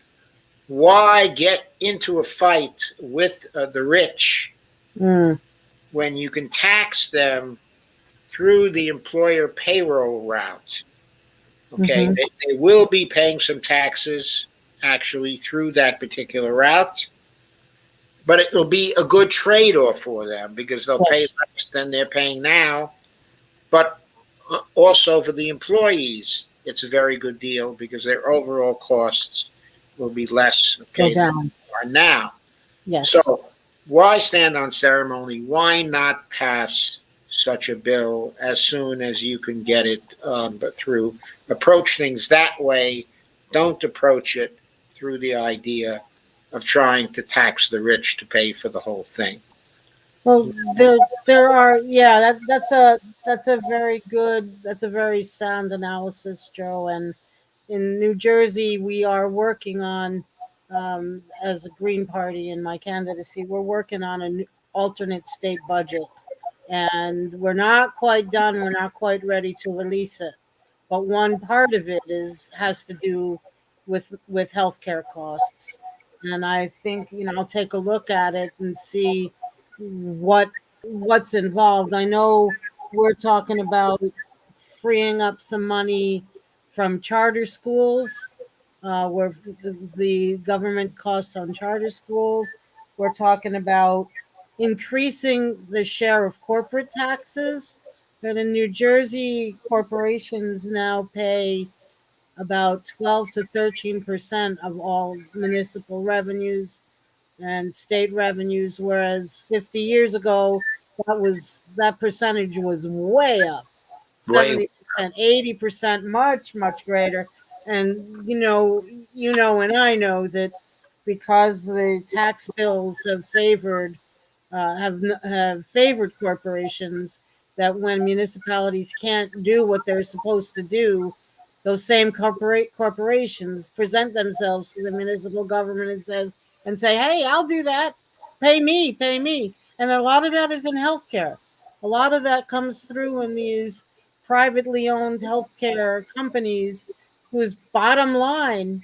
Why get into a fight with the rich Mm. when you can tax them through the employer payroll route? Okay, Mhm. they will be paying some taxes actually through that particular route, but it will be a good trade off for them because they'll pay Yes. less than they're paying now. But also for the employees, it's a very good deal because their overall costs will be less, Go okay, than down. they are now. Yes. So why stand on ceremony? Why not pass such a bill as soon as you can get it but through? Approach things that way. Don't approach it through the idea of trying to tax the rich to pay for the whole thing. Well, there are, yeah, that's a very sound analysis, Joe. And in New Jersey, we are working on, as a Green Party in my candidacy, we're working on an alternate state budget, and we're not quite done. We're not quite ready to release it, but one part of it is has to do with healthcare costs, and I think I'll take a look at it and see what what's involved. I know we're talking about freeing up some money from charter schools, where the government costs on charter schools. We're talking about increasing the share of corporate taxes. But in New Jersey, corporations now pay about 12 to 13% of all municipal revenues and state revenues, whereas 50 years ago, that percentage was way up, Way 70%, 80%, much greater. And and I know that because the tax bills have favored corporations, that when municipalities can't do what they're supposed to do, those same corporations present themselves to the municipal government and say, "Hey, I'll do that. Pay me." And a lot of that is in healthcare. A lot of that comes through in these privately owned healthcare companies whose bottom line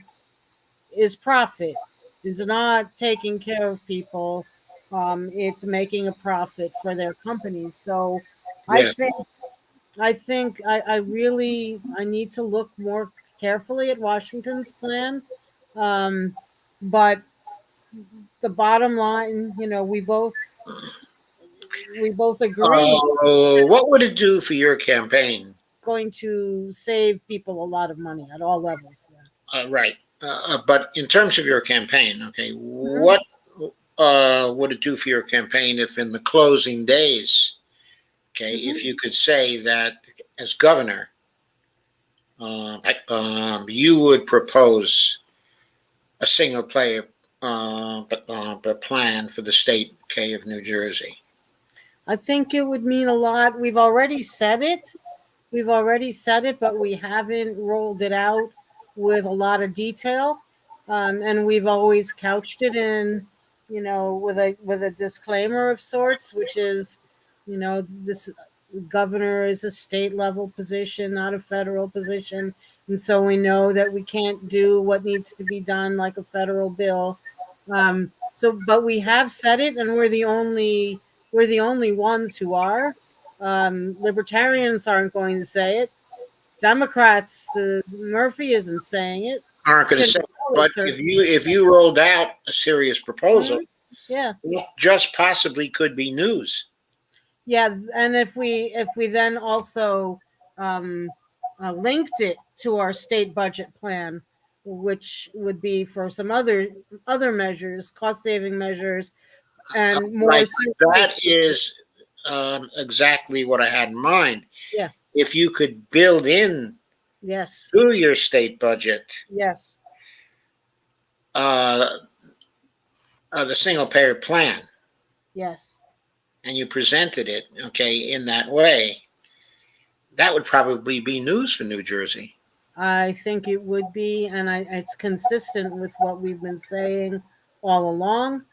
is profit. It's not taking care of people. It's making a profit for their companies. So I yeah. think I really I need to look more carefully at Washington's plan. Um, but the bottom line, we both agree. What would it do for your campaign? going to save people a lot of money at all levels. Yeah. Right. But in terms of your campaign, okay, Mhm. what would it do for your campaign if in the closing days, okay, if Mhm. you could say that as governor, you would propose a single player plan for the state, okay, of New Jersey? I think it would mean a lot. We've already said it. We've already said it, but we haven't rolled it out with a lot of detail. And we've always couched it in, with a disclaimer of sorts, which is, this governor is a state level position, not a federal position, and so we know that we can't do what needs to be done like a federal bill. But we have said it, and we're the only ones who are. Libertarians aren't going to say it. Democrats, the Murphy isn't saying it. Aren't going to say, Santelli but certainly if you rolled out a serious proposal, Mhm. Yeah, it just possibly could be news. yeah, and if we then also um, linked it to our state budget plan, which would be for some other measures, cost saving measures, and more Right. That services. is exactly what I had in mind. Yeah. If you could build in Yes. to your state budget Yes. uh, the single payer plan, Yes. and you presented it, okay, in that way, that would probably be news for New Jersey. I think it would be, and it's consistent with what we've been saying all along.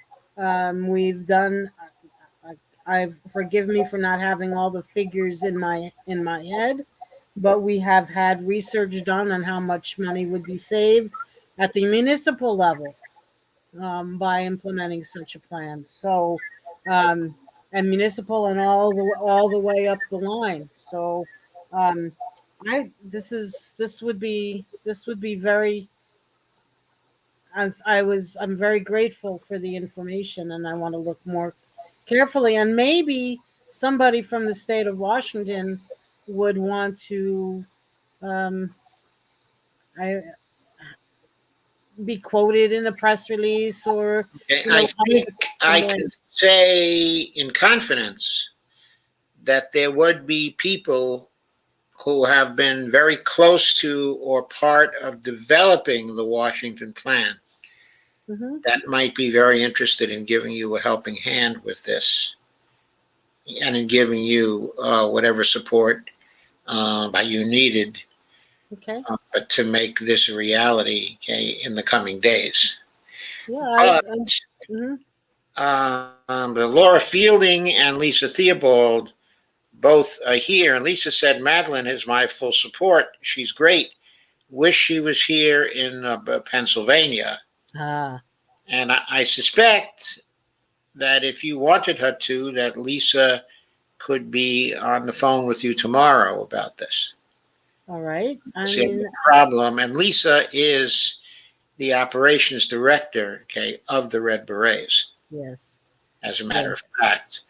We've done. I forgive me for not having all the figures in my head, but we have had research done on how much money would be saved at the municipal level by implementing such a plan. So, um, and municipal and all the way up the line. So, um, this would be very. I'm very grateful for the information, and I want to look more carefully. And maybe somebody from the state of Washington would want to. Um, I be quoted in a press release or Okay, I coming think to I somewhere. can say in confidence that there would be people who have been very close to or part of developing the Washington plan Hmm. that might be very interested in giving you a helping hand with this and in giving you whatever support that you needed Okay. to make this a reality, okay, in the coming days. Yeah. But Mhm. Laura Fielding and Lisa Theobald both are here, and Lisa said Madeline has my full support. She's great. Wish she was here in Pennsylvania, Ah. and I suspect that if you wanted her to, that Lisa could be on the phone with you tomorrow about this. All right. I See the mean, problem, and Lisa is the operations director, okay, of the Red Berets. yes. As a matter of Yes. fact,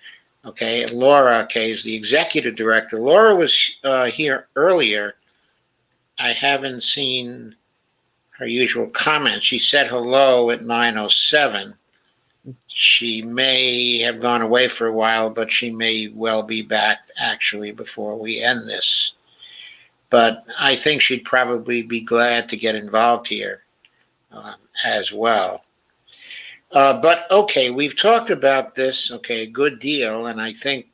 okay, and Laura, okay, is the executive director. Laura was here earlier. I haven't seen her usual comments. She said hello at 9:07. She may have gone away for a while, but she may well be back actually before we end this. But I think she'd probably be glad to get involved here as well. But okay, we've talked about this, okay, a good deal, and I think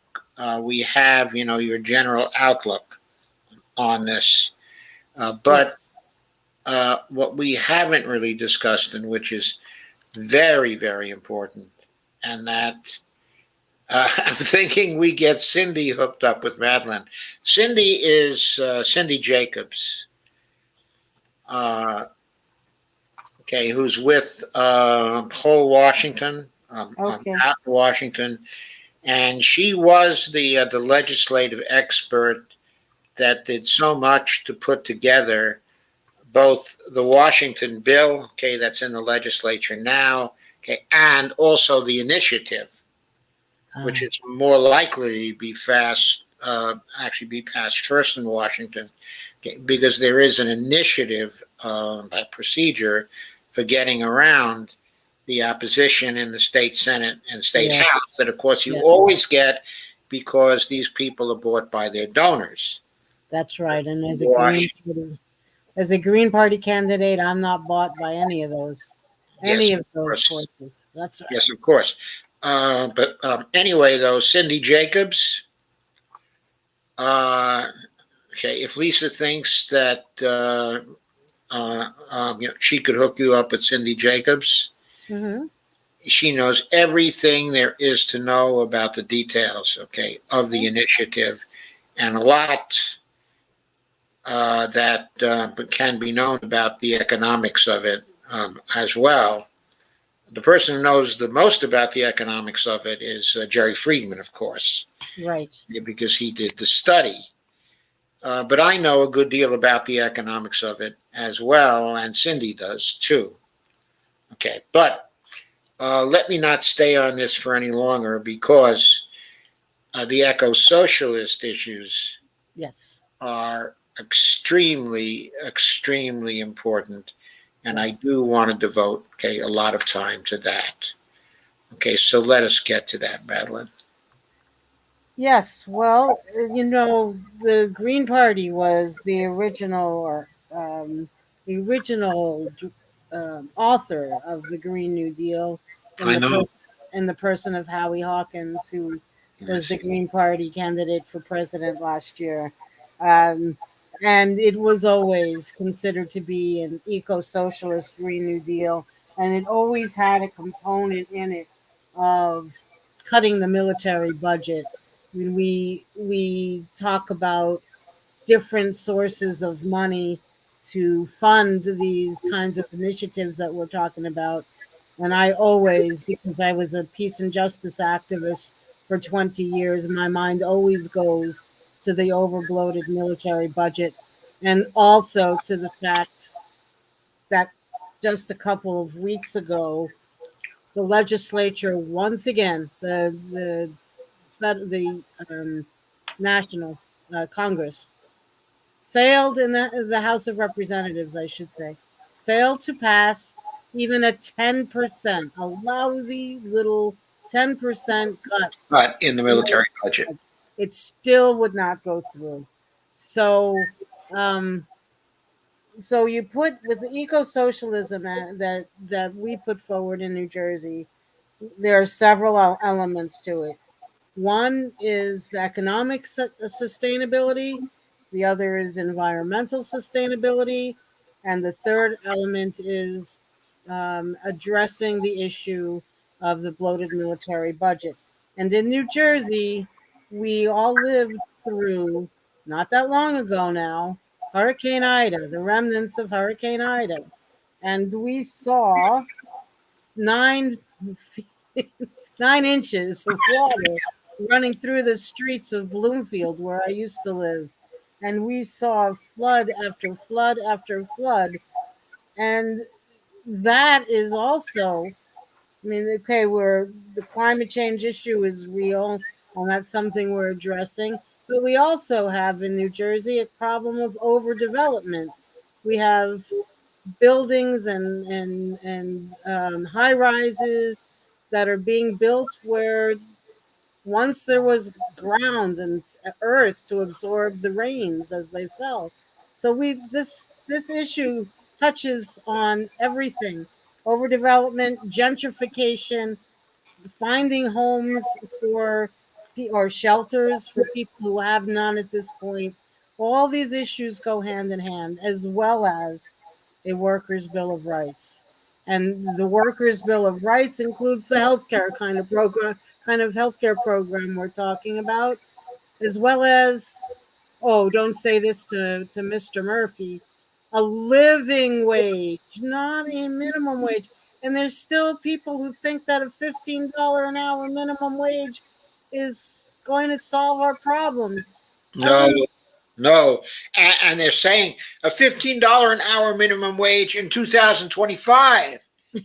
we have, your general outlook on this. But Yes. what we haven't really discussed, and which is very, very important, and that I'm thinking we get Cindy hooked up with Madeline. Cindy is Cindy Jacobs, uh, okay, who's with Whole Washington, Okay. out in Washington, and she was the legislative expert that did so much to put together both the Washington bill, okay, that's in the legislature now, okay, and also the initiative, which Ah. is more likely to be actually be passed first in Washington, okay, because there is an initiative by procedure for getting around the opposition in the state Senate and state Yes, House that, of course, you yes, always get because these people are bought by their donors. that's right. And Washington, As a Green Party candidate, I'm not bought by yes, any of of those course, forces. That's right. yes, of course. But anyway, though, Cindy Jacobs. Uh, okay, if Lisa thinks that she could hook you up with Cindy Jacobs, Hmm. she knows everything there is to know about the details, okay, of the initiative, and a lot that can be known about the economics of it as well. The person who knows the most about the economics of it is Jerry Friedman, of course, Right. because he did the study. But I know a good deal about the economics of it as well, and Cindy does too. Okay, but let me not stay on this for any longer because the eco socialist issues Yes. are extremely, extremely important. And I Yes. do want to devote, okay, a lot of time to that. Okay, so let us get to that, Madeline. Yes. Well, the Green Party was the original author of the Green New Deal in I the know. person of Howie Hawkins, who was the Yes. Green Party candidate for president last year. Um, and it was always considered to be an eco-socialist Green New Deal, and it always had a component in it of cutting the military budget. When we talk about different sources of money to fund these kinds of initiatives that we're talking about. And I always, because I was a peace and justice activist for 20 years, my mind always goes to the overbloated military budget, and also to the fact that just a couple of weeks ago, the legislature once again, the national Congress failed in the House of Representatives, I should say, failed to pass even a 10%, a lousy little 10% cut. But in the military budget. It still would not go through. So, um, so you put with the eco-socialism that we put forward in New Jersey, there are several elements to it. One is the economic sustainability, the other is environmental sustainability, and the third element is addressing the issue of the bloated military budget. And in New Jersey, we all lived through, not that long ago now, Hurricane Ida, the remnants of Hurricane Ida. And we saw 9 feet 9 inches of water running through the streets of Bloomfield, where I used to live. And we saw flood after flood after flood. And that is also, I mean, okay, the climate change issue is real, and that's something we're addressing. But we also have in New Jersey a problem of overdevelopment. We have buildings and high rises that are being built where once there was ground and earth to absorb the rains as they fell. So this issue touches on everything: overdevelopment, gentrification, finding homes for or shelters for people who have none at this point. All these issues go hand in hand, as well as a workers' bill of rights. And the workers' bill of rights includes the healthcare kind of healthcare program we're talking about, as well as, oh, don't say this to Mr. Murphy, a living wage, not a minimum wage. And there's still people who think that a $15 an hour minimum wage is going to solve our problems. I No, want no. And they're saying a $15 an hour minimum wage in 2025.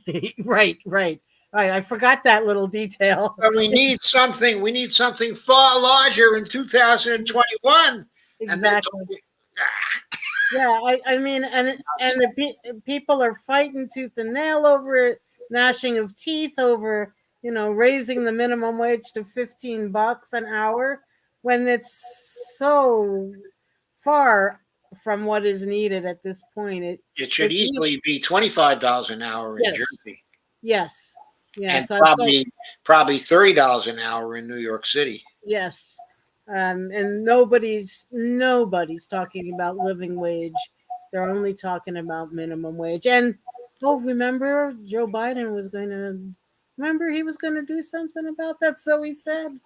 to, right, right. Right, I forgot that little detail. But we need something. We need something far larger in 2021. And they Exactly. Yeah, I mean, and people are fighting tooth and nail over it, gnashing of teeth over, raising the minimum wage to $15 an hour when it's so far from what is needed at this point. it should It easily be $25 an hour in yes, Jersey, yes, and yes. I thought probably $30 an hour in New York City. yes, and nobody's talking about living wage. They're only talking about minimum wage. And remember, Joe Biden was going to. Remember, he was going to do something about that. So he said.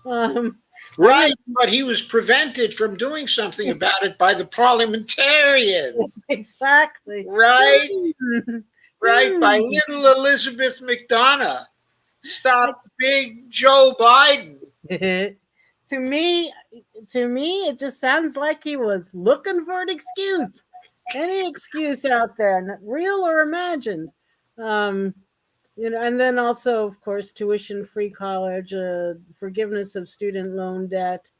I Right, was but he was prevented from doing something about it by the parliamentarian. exactly. Right, right, by Hmm. little Elizabeth McDonough. Stop big Joe Biden. to me, it just sounds like he was looking for an excuse. Any excuse out there, real or imagined. Um, and then also, of course, tuition-free college, forgiveness of student loan debt,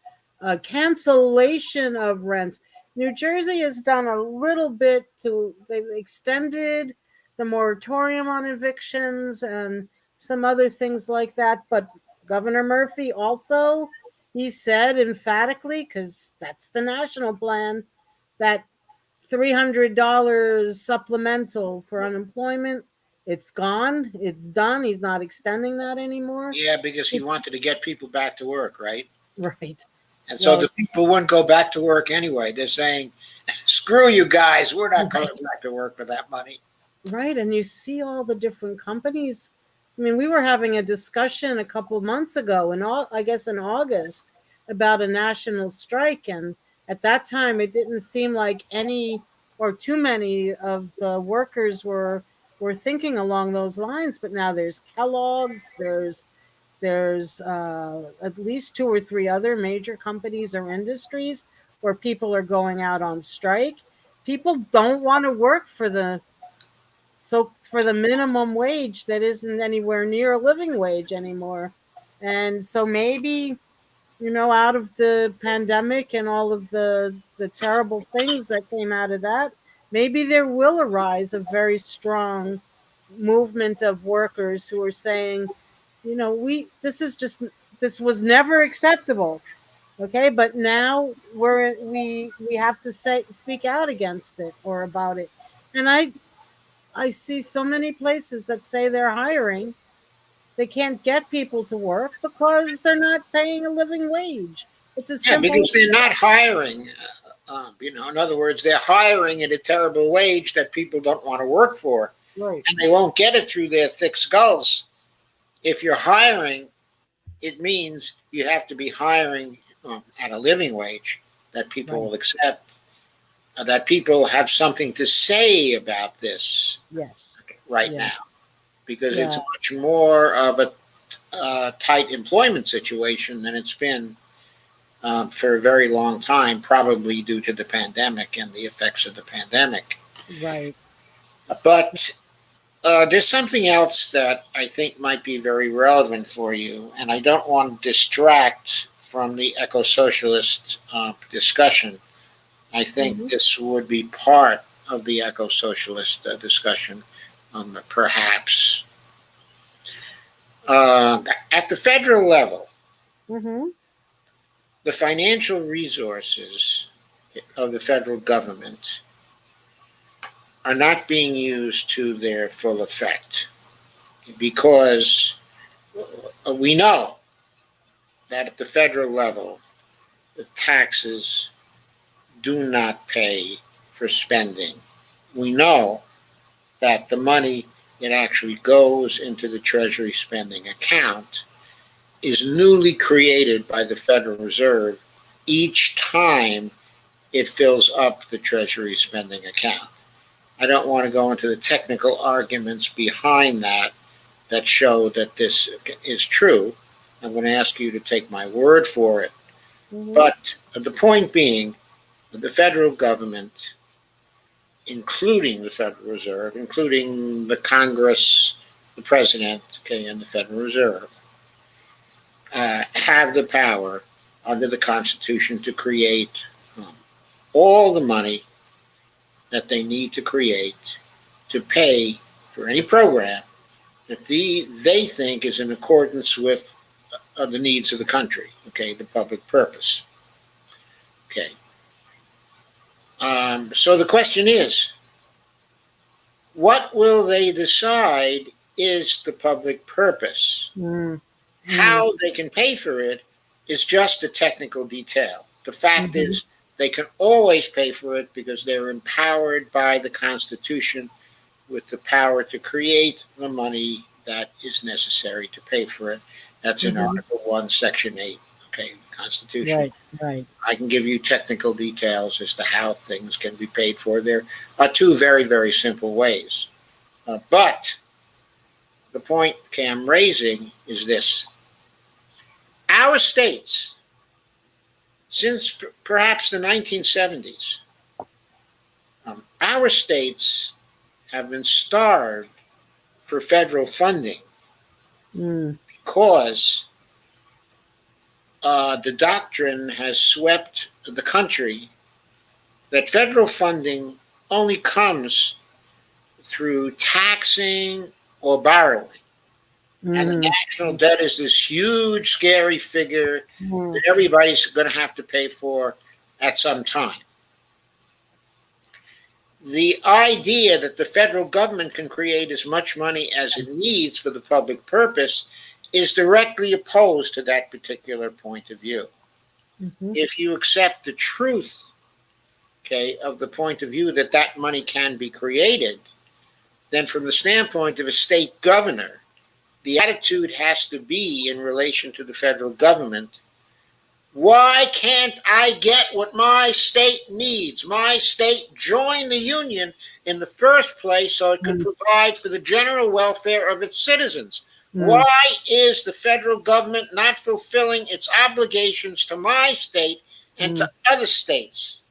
cancellation of rents. New Jersey has done a little bit they've extended the moratorium on evictions and some other things like that. But Governor Murphy also, he said emphatically, because that's the national plan, that $300 supplemental for unemployment, it's gone. It's done. He's not extending that anymore. Yeah, because he wanted to get people back to work, right? Right. And so Well, the people wouldn't go back to work anyway. They're saying, screw you guys, we're not going back to work for that money. right. And you see all the different companies. I mean, we were having a discussion a couple months ago, I guess in August, about a national strike. And at that time, it didn't seem like any or too many of the workers were thinking along those lines. But now there's Kellogg's, there's at least two or three other major companies or industries where people are going out on strike. People don't want to work for the minimum wage that isn't anywhere near a living wage anymore. And so maybe, out of the pandemic and all of the terrible things that came out of that, maybe there will arise a very strong movement of workers who are saying, this was never acceptable. Okay, but now we have to speak out against it or about it. And I see so many places that say they're hiring. They can't get people to work because they're not paying a living wage. It's as Yeah, simple because as they're not hiring. In other words, they're hiring at a terrible wage that people don't want to work for, right, and they won't get it through their thick skulls. If you're hiring, it means you have to be hiring at a living wage that people right, will accept, that people have something to say about this yes, right now, yes, because it's yeah, much more of a tight employment situation than it's been for a very long time, probably due to the pandemic and the effects of the pandemic. right. But there's something else that I think might be very relevant for you, and I don't want to distract from the eco socialist discussion. I think Hmm. this would be part of the eco socialist discussion, perhaps. At the federal level, Hmm. the financial resources of the federal government are not being used to their full effect because we know that at the federal level, the taxes do not pay for spending. We know that the money that actually goes into the Treasury spending account is newly created by the Federal Reserve each time it fills up the Treasury spending account. I don't want to go into the technical arguments behind that show that this is true. I'm going to ask you to take my word for it. Hmm. But the point being, the federal government, including the Federal Reserve, including the Congress, the president, okay, and the Federal Reserve have the power under the Constitution to create all the money that they need to create to pay for any program that they think is in accordance with the needs of the country, okay, the public purpose. Okay. So the question is, what will they decide is the public purpose? Mm. How they can pay for it is just a technical detail. The fact Mm-hmm. is, they can always pay for it because they're empowered by the Constitution with the power to create the money that is necessary to pay for it. That's in Mm-hmm. Article 1, Section 8, okay, the Constitution. Right, right. I can give you technical details as to how things can be paid for. There are two very, very simple ways. But the point, okay, I'm raising is this. Our states, since perhaps the 1970s, our states have been starved for federal funding because the doctrine has swept the country that federal funding only comes through taxing or borrowing. And the national debt is this huge, scary figure that everybody's going to have to pay for at some time. The idea that the federal government can create as much money as it needs for the public purpose is directly opposed to that particular point of view. Mm-hmm. If you accept the truth, okay, of the point of view that that money can be created, then from the standpoint of a state governor, the attitude has to be in relation to the federal government. Why can't I get what my state needs? My state joined the union in the first place so it could provide for the general welfare of its citizens. Why is the federal government not fulfilling its obligations to my state and to other states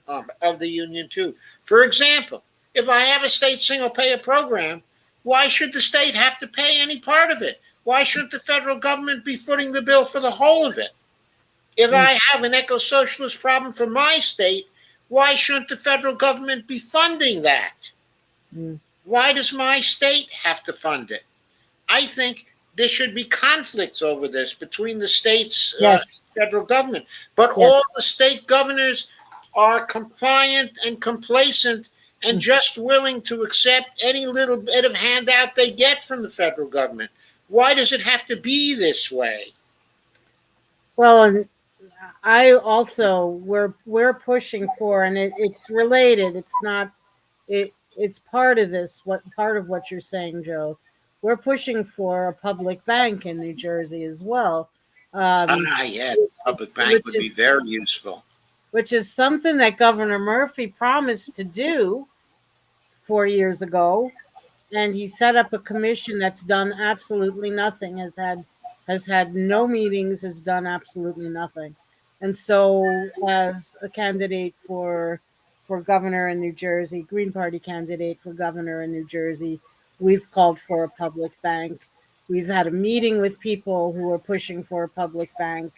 of the union too? For example, if I have a state single payer program, why should the state have to pay any part of it? Why shouldn't the federal government be footing the bill for the whole of it? If I have an eco-socialist problem for my state, why shouldn't the federal government be funding that? Why does my state have to fund it? I think there should be conflicts over this between the states and federal government. But all the state governors are compliant and complacent and just willing to accept any little bit of handout they get from the federal government. Why does it have to be this way? Well, and I also we're pushing for, and it's related. It's not. It's part of this. What part of what you're saying, Joe? We're pushing for a public bank in New Jersey as well. Yeah, public bank would be very useful. Which is something that Governor Murphy promised to do 4 years ago, and he set up a commission that's done absolutely nothing. Has had no meetings. Has done absolutely nothing. And so, as a candidate for governor in New Jersey, Green Party candidate for governor in New Jersey, we've called for a public bank. We've had a meeting with people who are pushing for a public bank,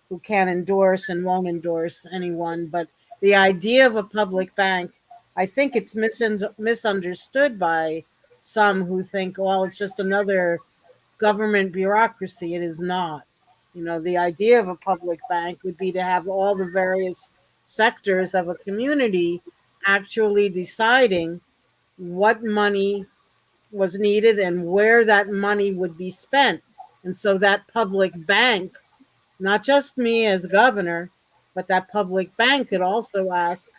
who can't endorse and won't endorse anyone. But the idea of a public bank, I think it's misunderstood by some who think, well, it's just another government bureaucracy. It is not. The idea of a public bank would be to have all the various sectors of a community actually deciding what money was needed and where that money would be spent. And so that public bank, not just me as governor, but that public bank could also ask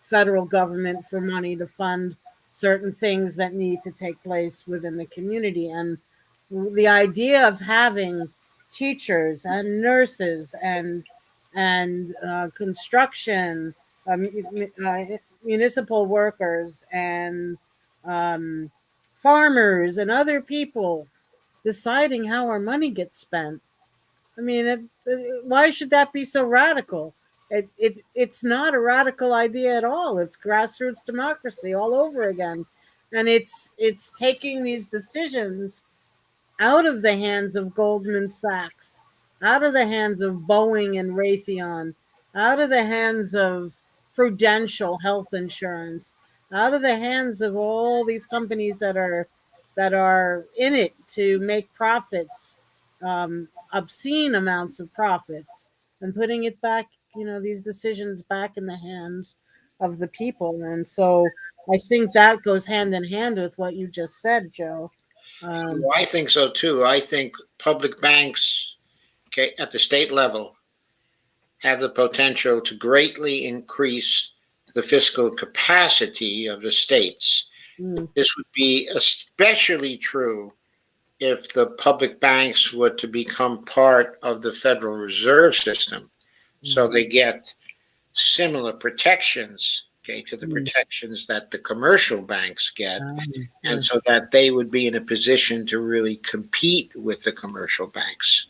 federal government for money to fund certain things that need to take place within the community. And the idea of having teachers and nurses and construction, municipal workers, and farmers and other people deciding how our money gets spent. I mean, why should that be so radical? It's not a radical idea at all. It's grassroots democracy all over again, and it's taking these decisions out of the hands of Goldman Sachs, out of the hands of Boeing and Raytheon, out of the hands of Prudential Health Insurance, out of the hands of all these companies that are in it to make profits, obscene amounts of profits, and putting it back, these decisions back in the hands of the people. And so I think that goes hand in hand with what you just said, Joe. Well, I think so too. I think public banks, okay, at the state level have the potential to greatly increase the fiscal capacity of the states. Mm, This would be especially true if the public banks were to become part of the Federal Reserve System. So mm, they get similar protections, okay, to the mm. protections that the commercial banks get. And so Yes. that they would be in a position to really compete with the commercial banks.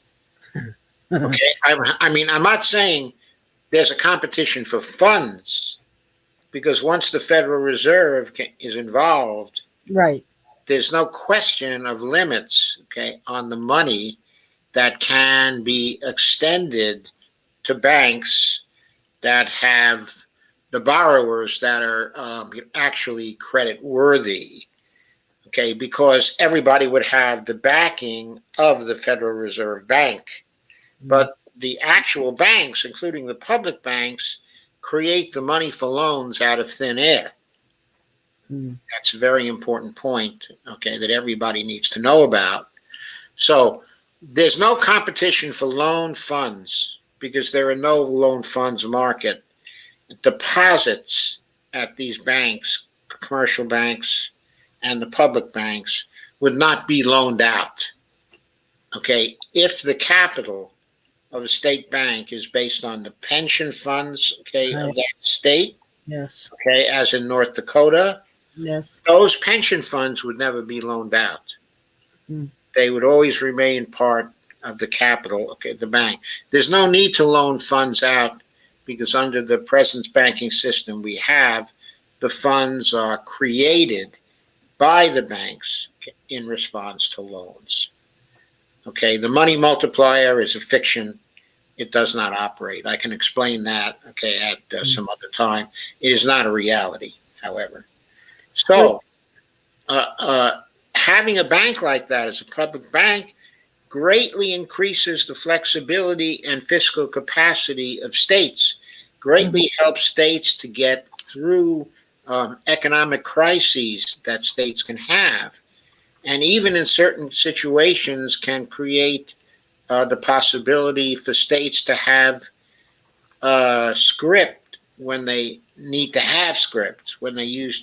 Okay. I mean, I'm not saying there's a competition for funds because once the Federal Reserve is involved, Right. there's no question of limits, okay, on the money that can be extended to banks that have the borrowers that are actually credit worthy, okay, because everybody would have the backing of the Federal Reserve Bank. Mm, But the actual banks, including the public banks, create the money for loans out of thin air. mm, That's a very important point, okay, that everybody needs to know about. So there's no competition for loan funds because there are no loan funds market. Deposits at these banks, commercial banks, and the public banks would not be loaned out. Okay, if the capital of a state bank is based on the pension funds, okay, of right. that state, Yes. okay, as in North Dakota, Yes. those pension funds would never be loaned out. Mm, They would always remain part of the capital, okay, the bank. There's no need to loan funds out because under the present banking system we have, the funds are created by the banks in response to loans. Okay, the money multiplier is a fiction. It does not operate. I can explain that, okay, at mm. some other time. It is not a reality, however. But So, having a bank like that as a public bank greatly increases the flexibility and fiscal capacity of states, mm, greatly helps states to get through economic crises that states can have, and even in certain situations can create the possibility for states to have script when they need to have script, when they use,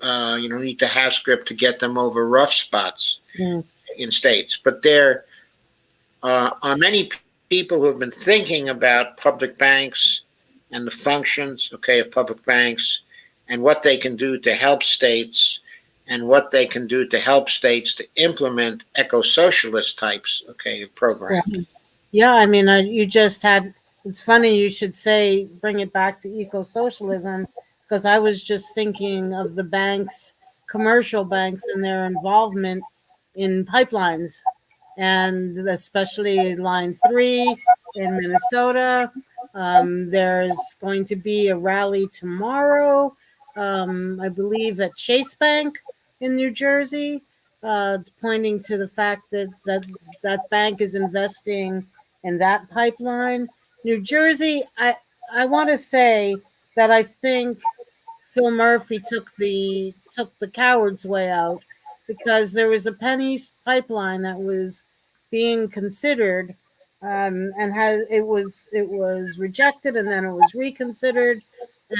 need to have script to get them over rough spots mm, in states. But there are many people who have been thinking about public banks and the functions, okay, of public banks and what they can do to help states and what they can do to help states to implement eco-socialist types, okay, of programs. right. Yeah, I mean, you just had. It's funny you should say bring it back to eco socialism because I was just thinking of the banks, commercial banks, and their involvement in pipelines, and especially Line 3 in Minnesota. There's going to be a rally tomorrow, I believe, at Chase Bank in New Jersey, pointing to the fact that bank is investing in that pipeline. New Jersey, I want to say that I think Phil Murphy took the coward's way out because there was a Penny pipeline that was being considered, and it was rejected and then it was reconsidered,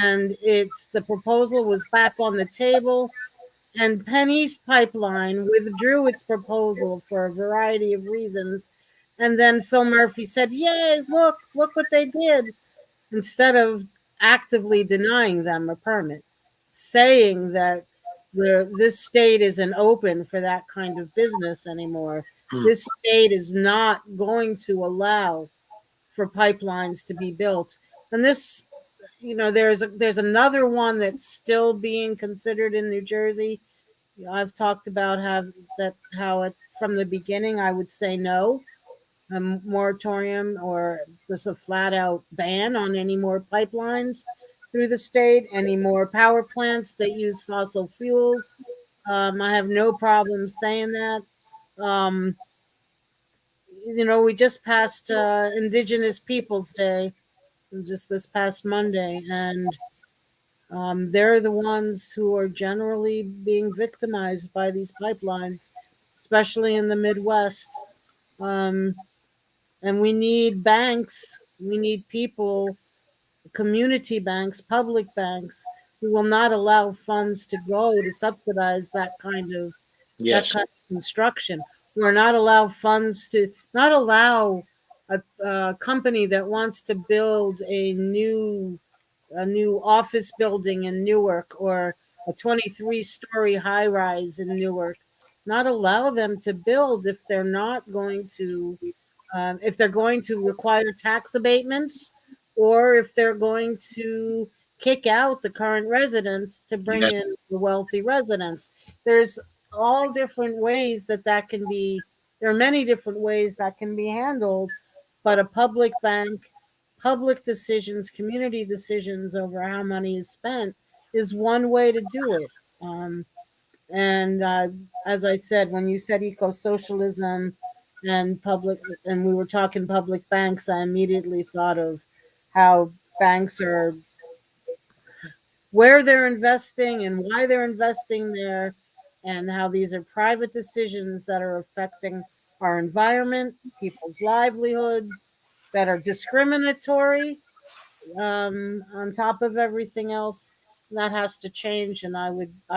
and the proposal was back on the table, and Penny's pipeline withdrew its proposal for a variety of reasons, and then Phil Murphy said, "Yay! Look what they did." Instead of actively denying them a permit, saying that this state isn't open for that kind of business anymore. Hmm. This state is not going to allow for pipelines to be built. And this, there's another one that's still being considered in New Jersey. I've talked about how it from the beginning I would say no, a moratorium or just a flat out ban on any more pipelines through the state, any more power plants that use fossil fuels. I have no problem saying that. Um, we just passed Indigenous Peoples Day just this past Monday, and they're the ones who are generally being victimized by these pipelines, especially in the Midwest. Um, and we need banks, we need people, community banks, public banks, who will not allow funds to go to subsidize that Yes. kind of construction. We're not allow funds to not allow a company that wants to build a new office building in Newark or a 23-story high rise in Newark, not allow them to build if they're going to require tax abatements, or if they're going to kick out the current residents to bring Yes. in the wealthy residents. There's all different ways that can be. There are many different ways that can be handled, but a public bank, public decisions, community decisions over how money is spent is one way to do it. And as I said, when you said eco socialism and public, and we were talking public banks, I immediately thought of how banks are, where they're investing and why they're investing there, and how these are private decisions that are affecting our environment, people's livelihoods, that are discriminatory on top of everything else. That has to change, and I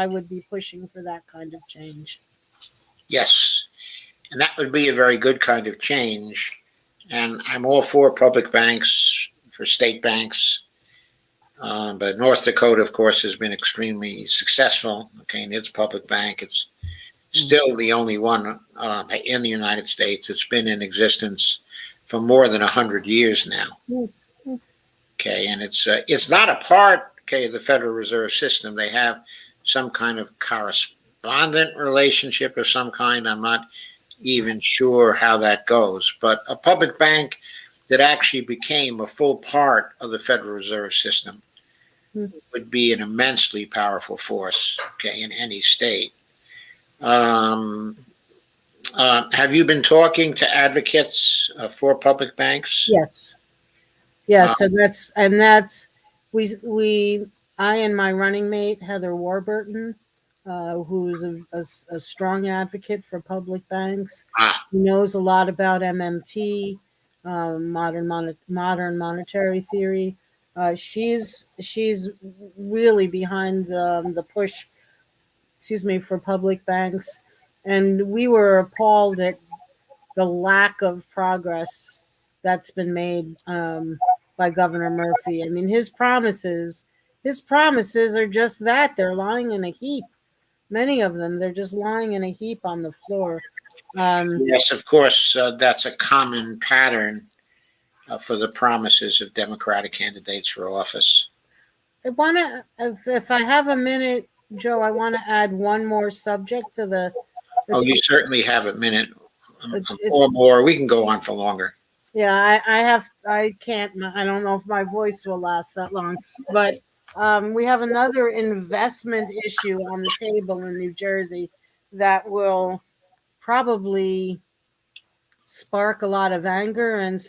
would be pushing for that kind of change. Yes. And that would be a very good kind of change. And I'm all for public banks, for state banks. But North Dakota, of course, has been extremely successful. Okay, in its public bank, it's still the only one in the United States. It's been in existence for more than 100 years now. Mm-hmm. Okay, and it's not a part, okay, of the Federal Reserve System. They have some kind of correspondent relationship of some kind. I'm not even sure how that goes, but a public bank that actually became a full part of the Federal Reserve System would be an immensely powerful force, okay, in any state. Um, have you been talking to advocates for public banks? Yes. Uh, Yes, and that's we I and my running mate Heather Warburton, who's a strong advocate for public banks, ah, who knows a lot about MMT, modern monetary theory. She's really behind the push, excuse me, for public banks, and we were appalled at the lack of progress that's been made by Governor Murphy. I mean, his promises are just that, they're lying in a heap. Many of them, they're just lying in a heap on the floor. Um, yes, of course, that's a common pattern for the promises of Democratic candidates for office. I want to, if I have a minute, Joe, I want to add one more subject to the. Oh, It's you certainly have a minute or it's more. We can go on for longer. Yeah, I can't, I don't know if my voice will last that long, but we have another investment issue on the table in New Jersey that will probably spark a lot of anger and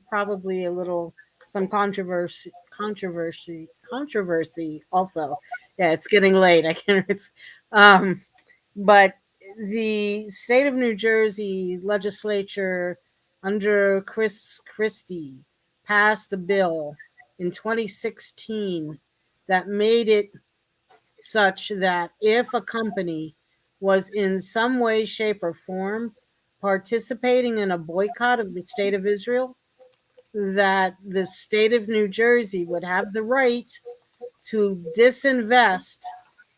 probably a little, some controversy also. Yeah, it's getting late. I can't, um, but the state of New Jersey legislature under Chris Christie passed a bill in 2016 that made it such that if a company was in some way, shape, or form participating in a boycott of the state of Israel, that the state of New Jersey would have the right to disinvest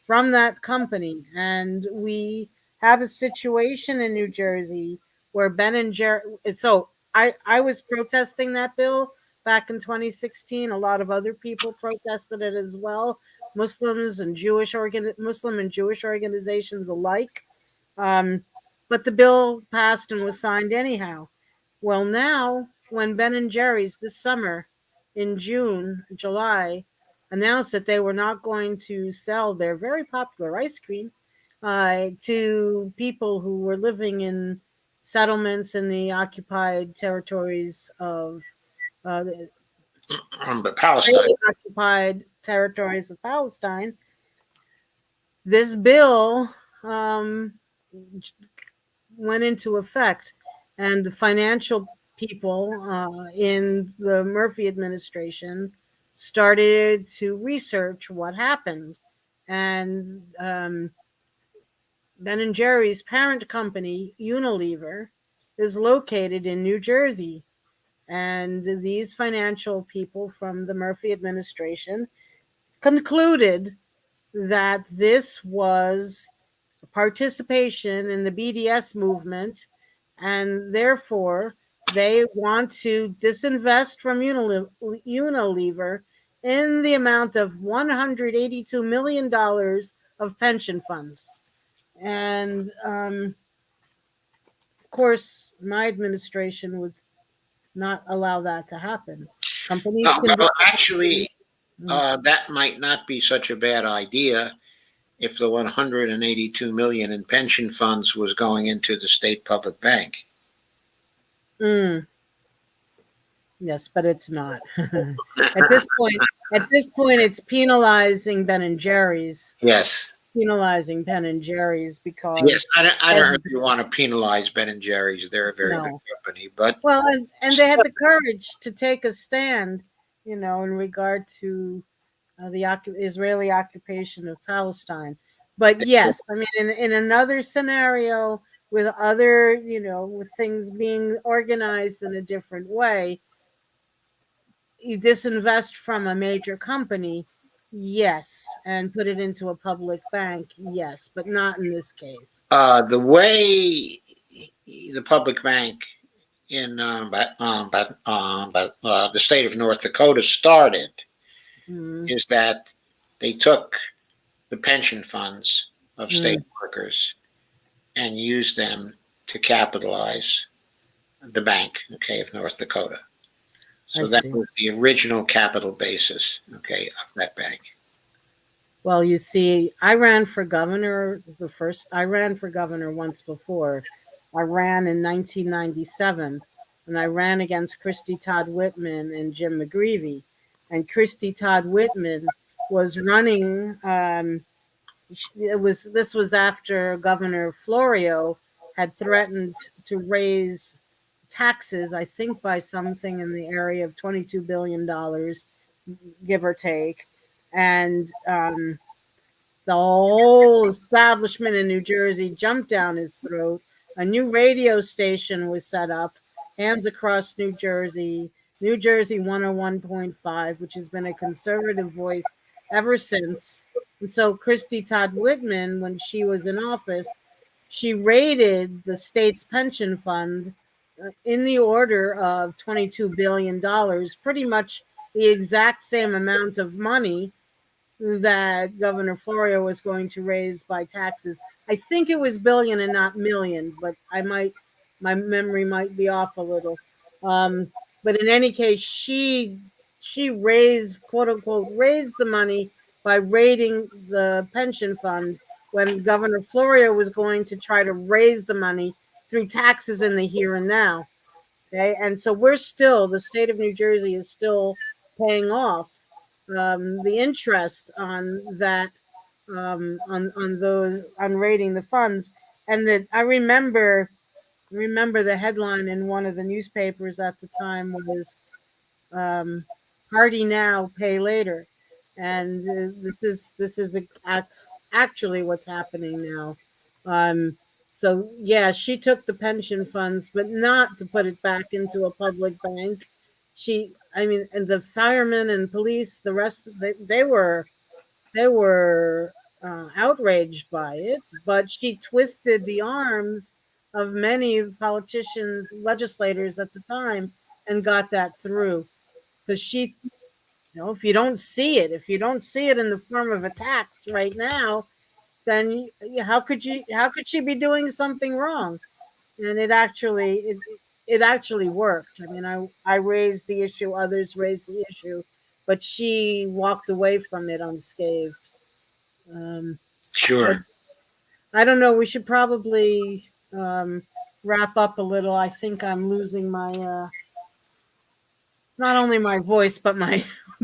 from that company. And we have a situation in New Jersey where Ben and Jerry. So I was protesting that bill back in 2016. A lot of other people protested it as well. Muslims and Muslim and Jewish organizations alike. But the bill passed and was signed anyhow. Well, now when Ben and Jerry's this summer in July, announced that they were not going to sell their very popular ice cream to people who were living in settlements in the occupied territories of the But Palestine. occupied territories of Palestine, this bill um, went into effect, and the financial people in the Murphy administration started to research what happened. And Ben and Jerry's parent company, Unilever, is located in New Jersey. And these financial people from the Murphy administration concluded that this was participation in the BDS movement, and therefore they want to disinvest from Unilever in the amount of $182 million of pension funds. And of course, my administration would not allow that to happen. Companies can. Well, actually, that might not be such a bad idea if the 182 million in pension funds was going into the state public bank. Yes, but it's not. At this point, it's penalizing Ben and Jerry's. Yes. Penalizing Ben and Jerry's because yes, I don't really want to penalize Ben and Jerry's. They're a very good company, but well, and they had the courage to take a stand, in regard to the Israeli occupation of Palestine. But yes, I mean, in another scenario with other, with things being organized in a different way, you disinvest from a major company, yes, and put it into a public bank, yes, but not in this case. The way the public bank in the state of North Dakota started is that they took the pension funds of state workers and used them to capitalize the bank, of North Dakota. So that was the original capital basis, of that bank. Well, you see, I ran for governor once before. I ran in 1997, and I ran against Christy Todd Whitman and Jim McGreevey. And Christy Todd Whitman was running. This was after Governor Florio had threatened to raise taxes, I think by something in the area of $22 billion, give or take. And the whole establishment in New Jersey jumped down his throat. A new radio station was set up, hands across New Jersey 101.5, which has been a conservative voice ever since. And so Christy Todd Whitman, when she was in office, she raided the state's pension fund in the order of $22 billion, pretty much the exact same amount of money that Governor Florio was going to raise by taxes. I think it was billion and not million, but my memory might be off a little. But in any case, she raised, quote unquote, raised the money by raiding the pension fund when Governor Florio was going to try to raise the money through taxes in the here and now. Okay, and so the state of New Jersey is still paying off the interest on that, on raiding the funds. And that I remember the headline in one of the newspapers at the time was "Party now, pay later," and this is actually what's happening now. So yeah, she took the pension funds, but not to put it back into a public bank. And the firemen and police, the rest, they were outraged by it, but she twisted the arms of many politicians, legislators at the time, and got that through because If you don't see it, in the form of a tax right now, then how could she be doing something wrong? And it actually worked. I mean, I raised the issue, others raised the issue, but she walked away from it unscathed. Um, but Sure. I don't know. We should probably wrap up a little. I think I'm losing my not only my voice but my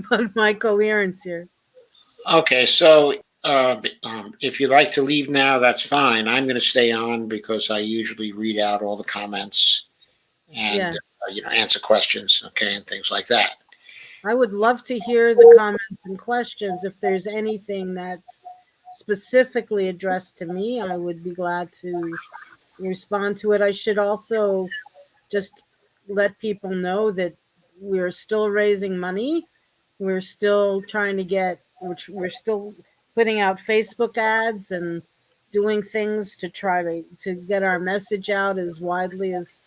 but my coherence here. Okay, so if you'd like to leave now, that's fine. I'm going to stay on because I usually read out all the comments and Yeah, answer questions, okay, and things like that. I would love to hear the comments and questions. If there's anything that's specifically addressed to me, I would be glad to respond to it. I should also just let people know that we're still raising money. We're still trying to which we're still putting out Facebook ads and doing things to try to get our message out as widely as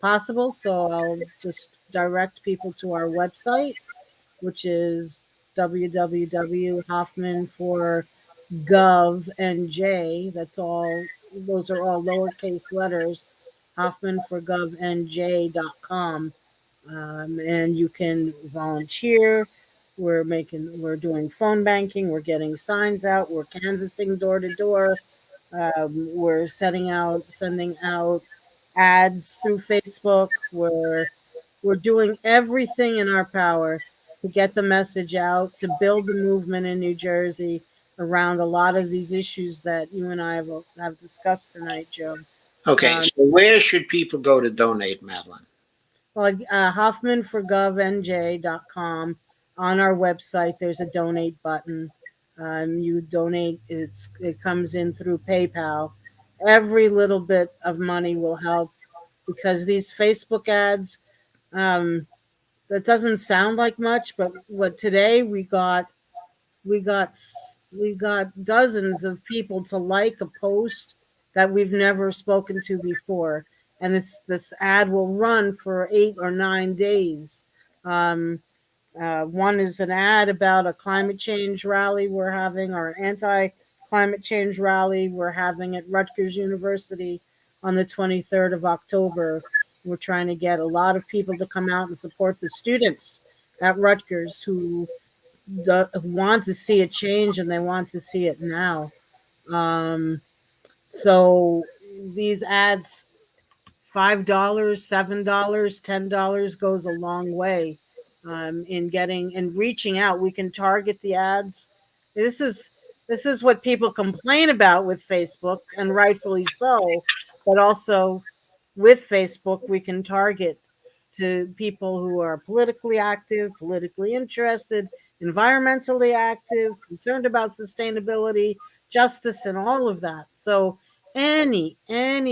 possible. So I'll just direct people to our website, which is www.hoffman for gov and j. That's all. Those are all lowercase letters. Hoffman for govnj.com. And you can volunteer. We're doing phone banking. We're getting signs out. We're canvassing door to door. We're sending out ads through Facebook. We're doing everything in our power to get the message out, to build the movement in New Jersey around a lot of these issues that you and I have discussed tonight, Joe. Okay, Um, so where should people go to donate, Madeline? well, HoffmanForGovNJ.com. On our website, there's a donate button. You donate. It comes in through PayPal. Every little bit of money will help because these Facebook ads. Um, that doesn't sound like much, but what today we got we got dozens of people to like a post that we've never spoken to before, and this ad will run for 8 or 9 days. Um, One is an ad about a climate change rally we're having, or anti climate change rally we're having at Rutgers University on the 23rd of October. We're trying to get a lot of people to come out and support the students at Rutgers who want to see a change and they want to see it now. Um, so these ads, $5, $7, $10 goes a long way in getting and reaching out. We can target the ads. This is this is what people complain about with Facebook, and rightfully so. But also with Facebook, we can target to people who are politically active, politically interested, environmentally active, concerned about sustainability, justice, and all of that. So any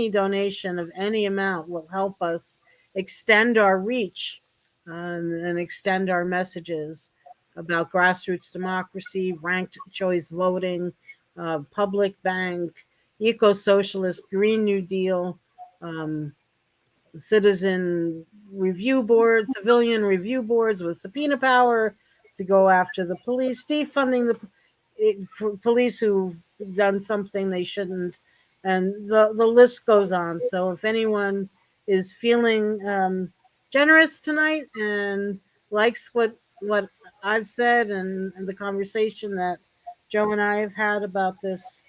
donation of any amount will help us extend our reach and extend our messages about grassroots democracy, ranked choice voting, public bank, eco-socialist, Green New Deal, um, citizen review boards, civilian review boards with subpoena power to go after the police, defunding the police who've done something they shouldn't, and the list goes on. So if anyone is feeling generous tonight and likes what I've said and the conversation that Joe and I have had about this,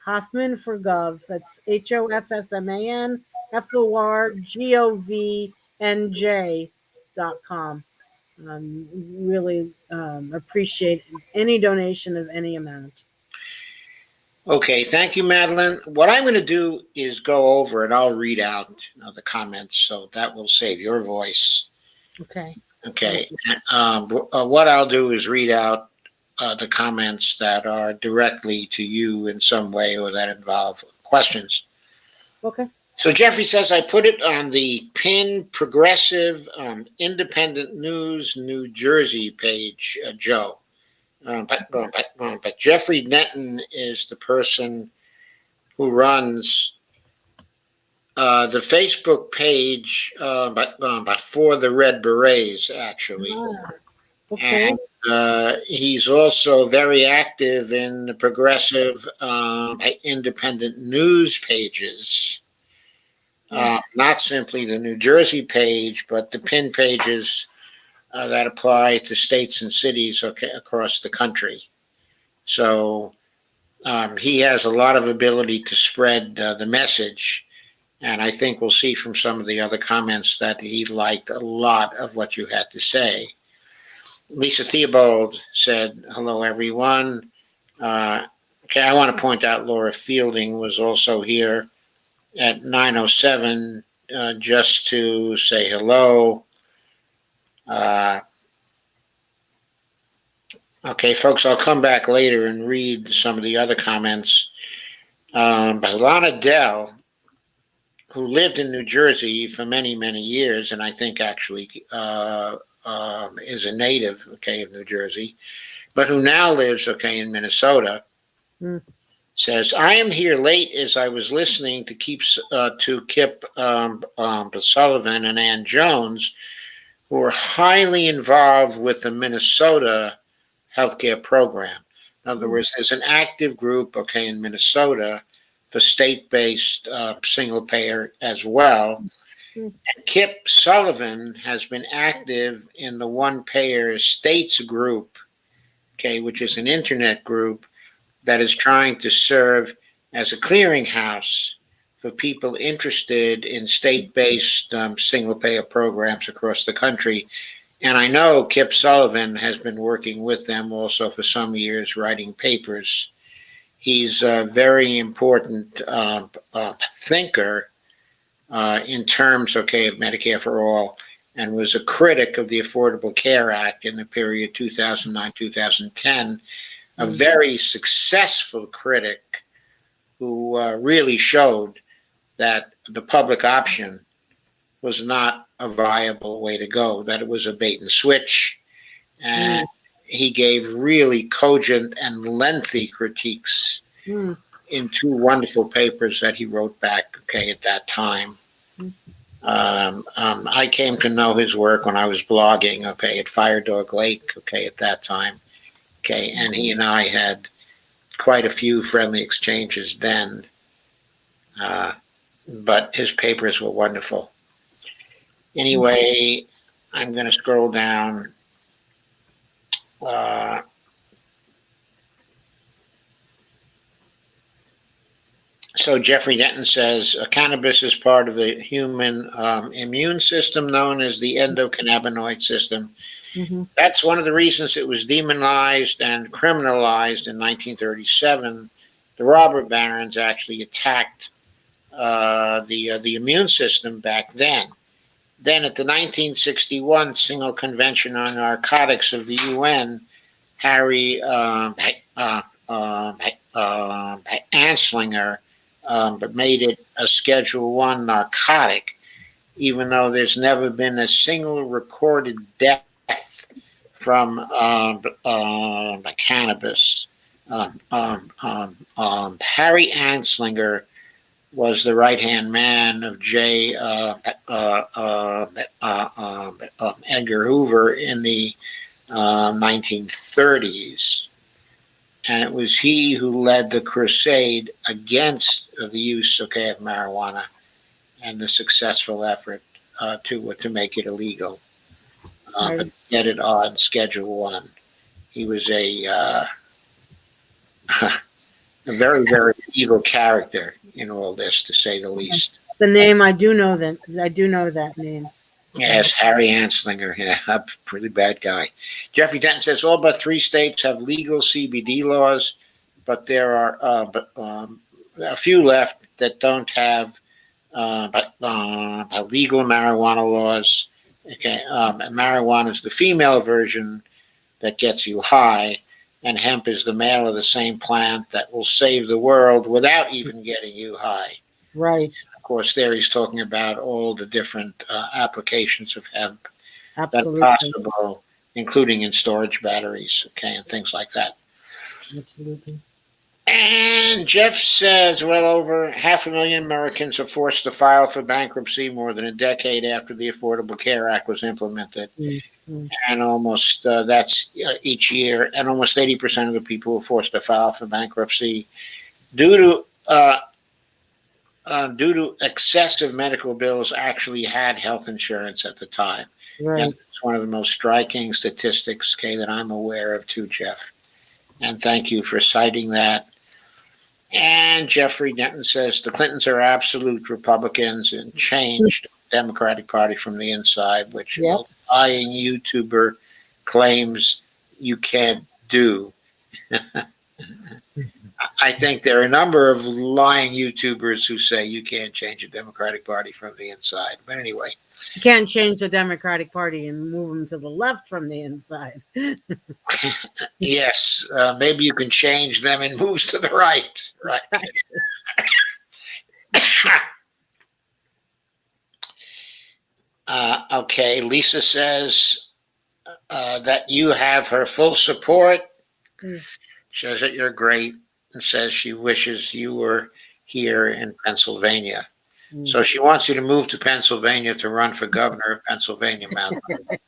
Hoffman for Gov. That's HOFFMAN FORGOVNJ.com. Really appreciate any donation of any amount. Okay, thank you, Madeline. What I'm going to do is go over and I'll read out the comments, so that will save your voice. Okay. Okay, Thank you. what I'll do is read out the comments that are directly to you in some way or that involve questions. Okay. So Jeffrey says, I put it on the PIN Progressive Independent News New Jersey page, Joe. But Jeffrey Denton is the person who runs the Facebook page, but for the Red Berets, actually. Ah, Okay. And he's also very active in the progressive independent news pages. Not simply the New Jersey page, but the pin pages that apply to states and cities across the country. So he has a lot of ability to spread the message. And I think we'll see from some of the other comments that he liked a lot of what you had to say. Lisa Theobald said, hello, everyone. Okay, I want to point out Laura Fielding was also here at 9:07 just to say hello. Okay, folks, I'll come back later and read some of the other comments. But Lana Dell, who lived in New Jersey for many, many years, and I think actually is a native, okay, of New Jersey, but who now lives, okay, in Minnesota, says, I am here late as I was listening to Kip Sullivan and Ann Jones, who are highly involved with the Minnesota healthcare program. In other words, there's an active group, okay, in Minnesota for state-based single payer as well. And Kip Sullivan has been active in the One Payer States group, okay, which is an internet group that is trying to serve as a clearinghouse for people interested in state-based single-payer programs across the country. And I know Kip Sullivan has been working with them also for some years, writing papers. He's a very important thinker in terms, okay, of Medicare for All, and was a critic of the Affordable Care Act in the period 2009-2010, a very successful critic who really showed that the public option was not a viable way to go, that it was a bait and switch. And he gave really cogent and lengthy critiques in two wonderful papers that he wrote back, okay, at that time. I came to know his work when I was blogging, okay, at Fire Dog Lake, okay, at that time. Okay, and he and I had quite a few friendly exchanges then. But his papers were wonderful. Anyway, I'm going to scroll down. So Jeffrey Denton says, cannabis is part of the human immune system known as the endocannabinoid system. That's one of the reasons it was demonized and criminalized in 1937. The robber barons actually attacked the immune system back then. Then at the 1961 Single Convention on Narcotics of the UN, Harry Anslinger made it a Schedule 1 narcotic, even though there's never been a single recorded death from cannabis. Harry Anslinger was the right-hand man of J. Edgar Hoover in the 1930s. And it was he who led the crusade against the use, okay, of marijuana and the successful effort to make it illegal. But get it on Schedule 1. He was a very, very evil character in all this, to say the least. The name, I do know that. I do know that name. Yes, Harry Anslinger, yeah, a pretty bad guy. Jeffrey Denton says all but 3 states have legal CBD laws, but there are a few left that don't have legal marijuana laws. Okay, marijuana is the female version that gets you high, and hemp is the male of the same plant that will save the world without even getting you high. Right. Of course, there he's talking about all the different applications of hemp that are possible, including in storage batteries, okay, and things like that. Absolutely. And Jeff says, well over 500,000 Americans are forced to file for bankruptcy more than a decade after the Affordable Care Act was implemented. Mm-hmm. And almost that's each year, and almost 80% of the people were forced to file for bankruptcy due to excessive medical bills actually had health insurance at the time. Right. And it's one of the most striking statistics, Kay, that I'm aware of too, Jeff. And thank you for citing that. And Jeffrey Denton says the Clintons are absolute Republicans and changed the Democratic Party from the inside, which a lying YouTuber claims you can't do. I think there are a number of lying YouTubers who say you can't change the Democratic Party from the inside. But anyway. You can't change the Democratic Party and move them to the left from the inside. Yes, maybe you can change them and moves to the right. Right. Okay, Lisa says that you have her full support. Says that you're great, and says she wishes you were here in Pennsylvania. So she wants you to move to Pennsylvania to run for governor of Pennsylvania, Madeline.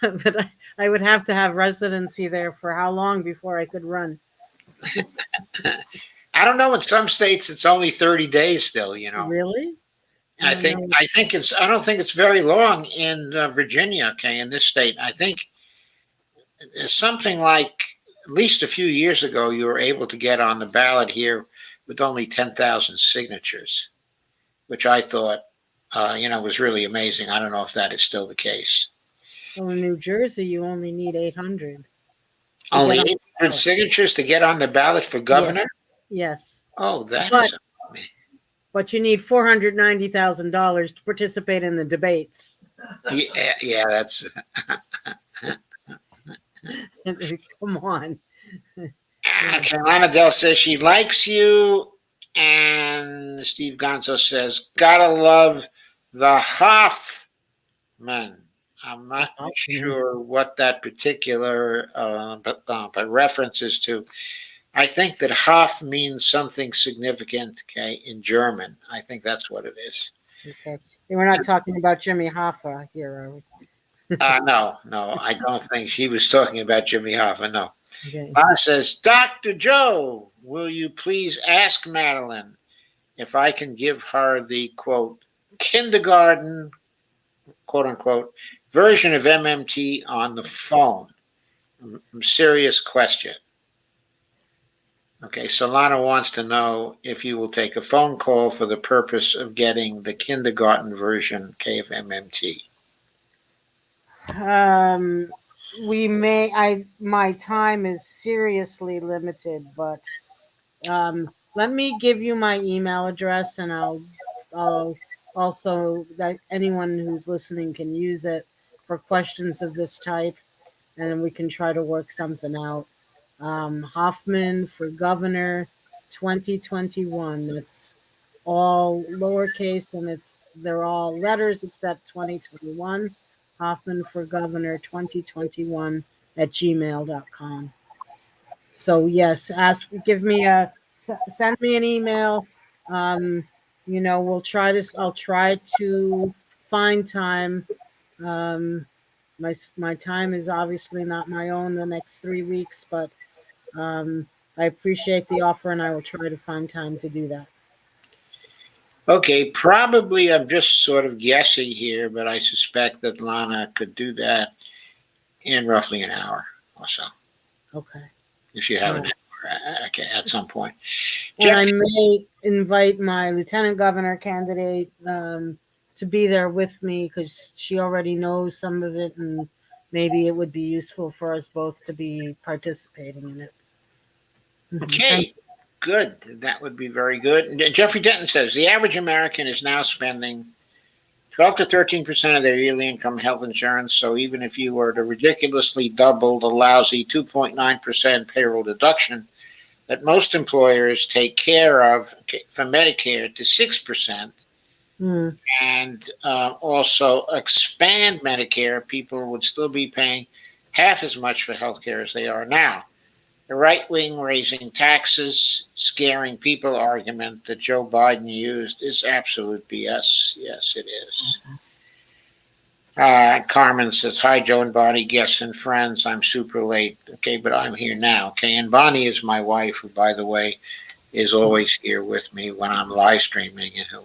But I would have to have residency there for how long before I could run? I don't know. In some states, it's only 30 days still. You know. Really? I don't think it's very long in Virginia. Okay, in this state, I think it's something like at least a few years ago you were able to get on the ballot here with only 10,000 signatures, which I thought, was really amazing. I don't know if that is still the case. Well, in New Jersey, you only need 800. Only 800 signatures to get on the ballot for governor? Yes. Oh, that is. But you need $490,000 to participate in the debates. Yeah, that's. Come on. Carolina Dell says she likes you. And Steve Gonzo says, gotta love the Hoffman. I'm not sure what that particular but references to. I think that Hoff means something significant, okay, in German. I think that's what it is. Okay. We're not talking about Jimmy Hoffa here, are we? No, I don't think she was talking about Jimmy Hoffa, no. Okay. Lana says, Dr. Joe, will you please ask Madeline if I can give her the, quote, kindergarten, quote unquote, version of MMT on the phone? Serious question. Okay, Solana wants to know if you will take a phone call for the purpose of getting the kindergarten version of MMT. We may. My time is seriously limited, but let me give you my email address, and I'll also that anyone who's listening can use it for questions of this type, and we can try to work something out. Hoffman for Governor 2021. That's all lowercase, and they're all letters except 2021. Hoffman for Governor 2021 at gmail.com. So yes, send me an email. I'll try to find time. My time is obviously not my own the next 3 weeks, but I appreciate the offer, and I will try to find time to do that. Okay, probably I'm just sort of guessing here, but I suspect that Lana could do that in roughly an hour or so. Okay. If you have an hour, okay, at some point. And I may invite my lieutenant governor candidate to be there with me because she already knows some of it, and maybe it would be useful for us both to be participating in it. Okay, good. That would be very good. And Jeffrey Denton says the average American is now spending 12 to 13% of their yearly income health insurance. So even if you were to ridiculously double the lousy 2.9% payroll deduction that most employers take care of for Medicare to 6%, and also expand Medicare, people would still be paying half as much for health care as they are now. The right wing raising taxes, scaring people argument that Joe Biden used is absolute BS. Yes, it is. Carmen says, "Hi, Joe and Bonnie, guests and friends. I'm super late. Okay, but I'm here now. Okay, and Bonnie is my wife, who, by the way, is always here with me when I'm live streaming, and who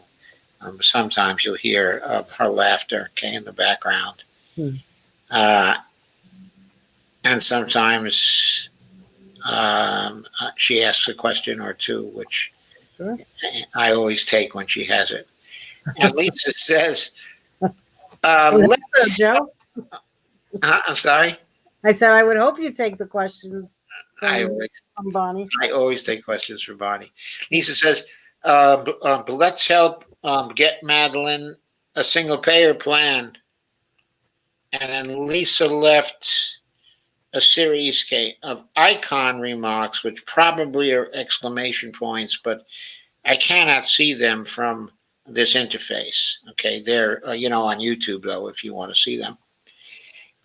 sometimes you'll hear her laughter, okay, in the background. Hmm. And sometimes she asks a question or two, which Sure. I always take when she has it. And Lisa says, So, let's, Joe, I'm sorry. I said I would hope you take the questions I from, always, from Bonnie. I always take questions from Bonnie. Lisa says, let's help get Madeline a single payer plan. And then Lisa left a series of icon remarks, which probably are exclamation points, but I cannot see them from this interface. Okay, they're on YouTube though, if you want to see them.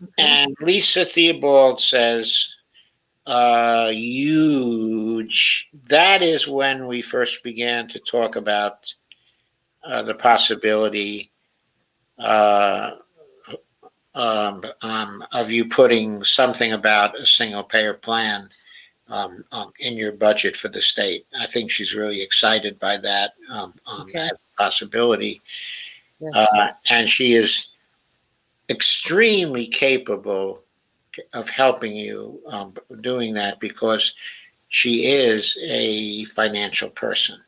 Okay. And Lisa Theobald says, "Huge." That is when we first began to talk about the possibility of you putting something about a single payer plan in your budget for the state. I think she's really excited by that Okay. possibility. Yes. And she is extremely capable of helping you doing that because she is a financial person.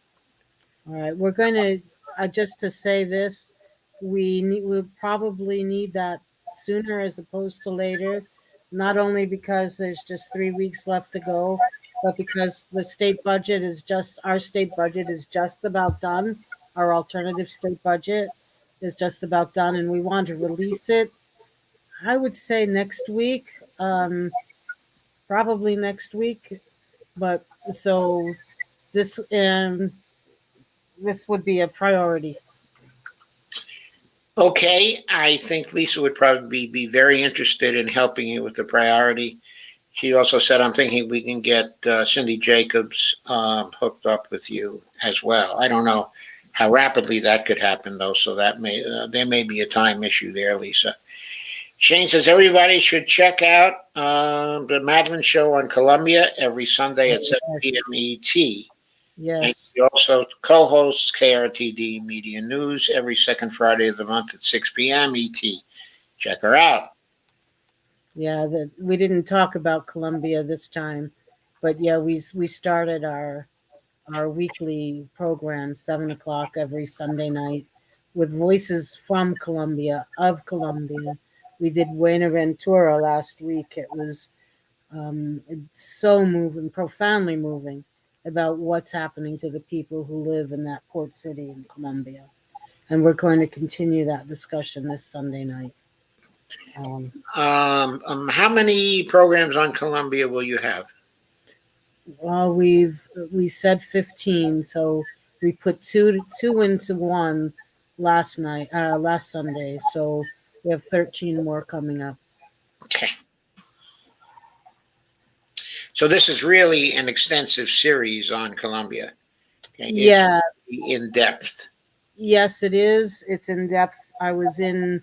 All right. We're going to just to say this, we probably need that sooner as opposed to later, not only because there's just 3 weeks left to go, but because the state budget is just our state budget is just about done. Our alternative state budget is just about done, and we want to release it. I would say next week, probably next week. But so this this would be a priority. Okay, I think Lisa would probably be very interested in helping you with the priority. She also said, "I'm thinking we can get Cindy Jacobs hooked up with you as well." I don't know how rapidly that could happen, though, so that there may be a time issue there, Lisa. Shane says everybody should check out the Madeline Show on Columbia every Sunday at 7 p.m. ET. And Yes. he also co-hosts KRTD Media News every second Friday of the month at 6 p.m. ET. Check her out. Yeah, we didn't talk about Columbia this time, but yeah, we started our weekly program 7 o'clock every Sunday night with voices from Columbia of Columbia. We did Buenaventura last week. It was so moving, profoundly moving about what's happening to the people who live in that port city in Columbia. And we're going to continue that discussion this Sunday night. How many programs on Columbia will you have? Well, we said 15, so we put two into one last Sunday. So we have 13 more coming up. Okay. So this is really an extensive series on Columbia. Okay? Yeah. It's in depth. Yes, it is. It's in depth. I was in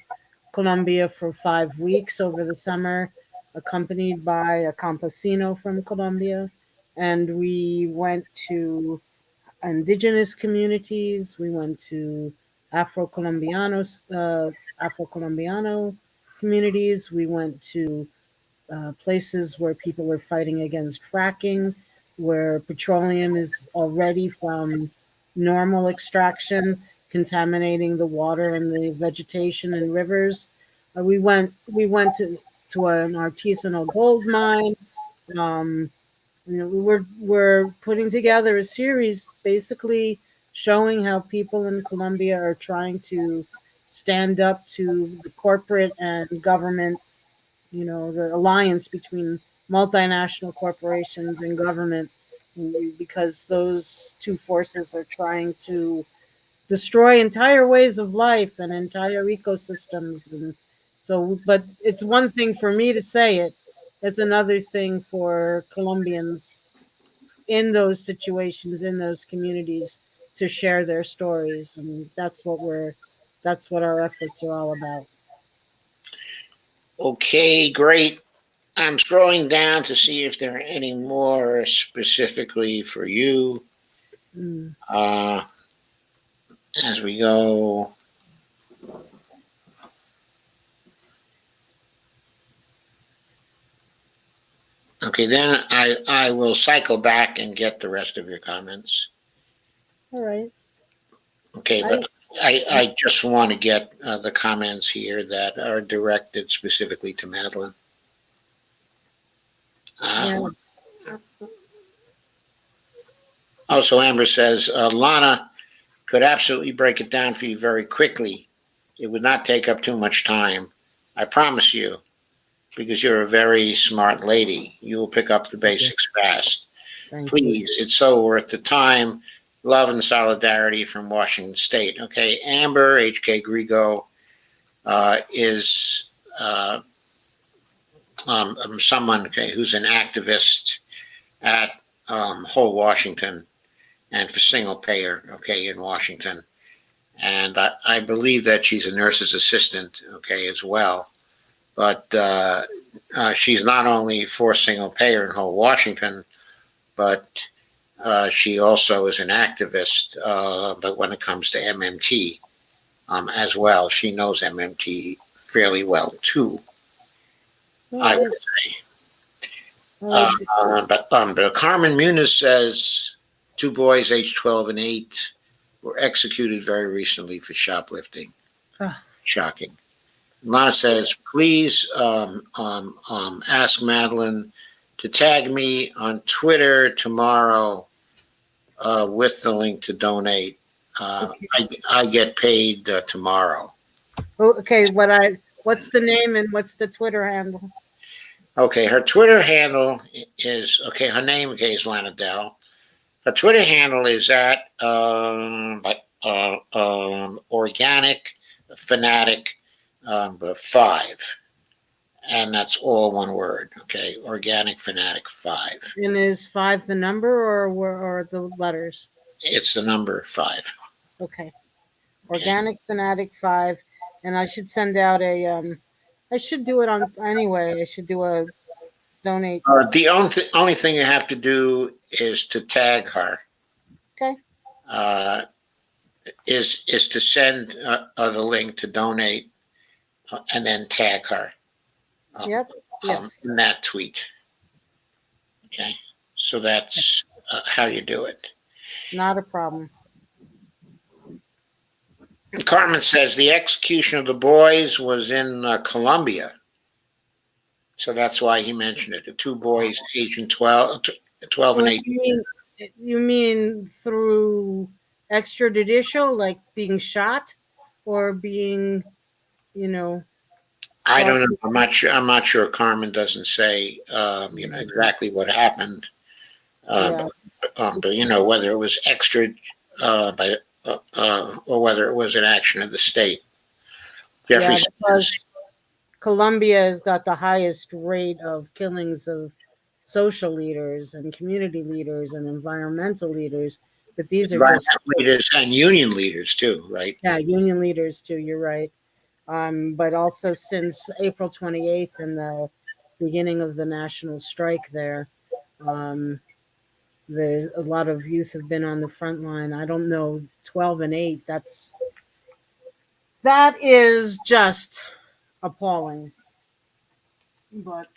Colombia for 5 weeks over the summer, accompanied by a campesino from Colombia, and we went to indigenous communities. We went to Afro-Colombiano communities. We went to places where people were fighting against fracking, where petroleum is already from normal extraction, contaminating the water and the vegetation and rivers. We went to an artisanal gold mine. Um, we're putting together a series basically showing how people in Colombia are trying to stand up to the corporate and government, the alliance between multinational corporations and government, because those two forces are trying to destroy entire ways of life and entire ecosystems. And so, but it's one thing for me to say it, it's another thing for Colombians in those situations, in those communities, to share their stories, and that's what our efforts are all about. Okay, great. I'm scrolling down to see if there are any more specifically for you Mm. uh, as we go. Okay, then I will cycle back and get the rest of your comments. All right. Okay, I but I just want to get the comments here that are directed specifically to Madeline. Yeah. Uh, Also, Amber says, Lana could absolutely break it down for you very quickly. It would not take up too much time. I promise you, because you're a very smart lady. You will pick up the Thank you. basics fast. Thank you. Please, it's so worth the time. Love and solidarity from Washington State. Okay, Amber H.K. Grigo is someone, okay, who's an activist at Whole Washington and for single payer, okay, in Washington. And I believe that she's a nurse's assistant, okay, as well. But she's not only for single payer in Whole Washington, but she also is an activist. But when it comes to MMT as well, she knows MMT fairly well too, All I would right. say. Well, But Carmen Muniz says 2 boys aged 12 and 8 were executed very recently for shoplifting. ah, Shocking. Lana says, please ask Madeline to tag me on Twitter tomorrow with the link to donate. okay. I get paid tomorrow. Oh, okay. What's the name and what's the Twitter handle? Okay, her Twitter handle is, okay, her name is Lana Dell. Her Twitter handle is at organic fanatic 5. And that's all one word. Okay, organic fanatic 5. And is five the number or the letters? It's the number 5. Okay. Okay. Organic Fanatic 5, and I should send out a I should do it on anyway. I should do a donate. The only thing you have to do is to tag her. Okay. Uh, is to send the link to donate and then tag her um, Yep. Yes. in that tweet. Okay, so that's how you do it. Not a problem. Carmen says the execution of the boys was in Colombia, so that's why he mentioned it. The 2 boys, aged 12 and Well, 8. you mean through extrajudicial, like being shot, or being, you know, I brought don't know. to. I'm not sure. Carmen doesn't say, exactly what happened. Yeah. But whether it was extra, by, or whether it was an action of the state. Jeffrey Yeah, says, because Colombia has got the highest rate of killings of social leaders and community leaders and environmental leaders, but these are just, environmental leaders and union leaders too, right? yeah, union leaders too. You're right. But also since April 28th and the beginning of the national strike there, um, there's a lot of youth have been on the front line. I don't know, 12 and 8. That is just appalling. But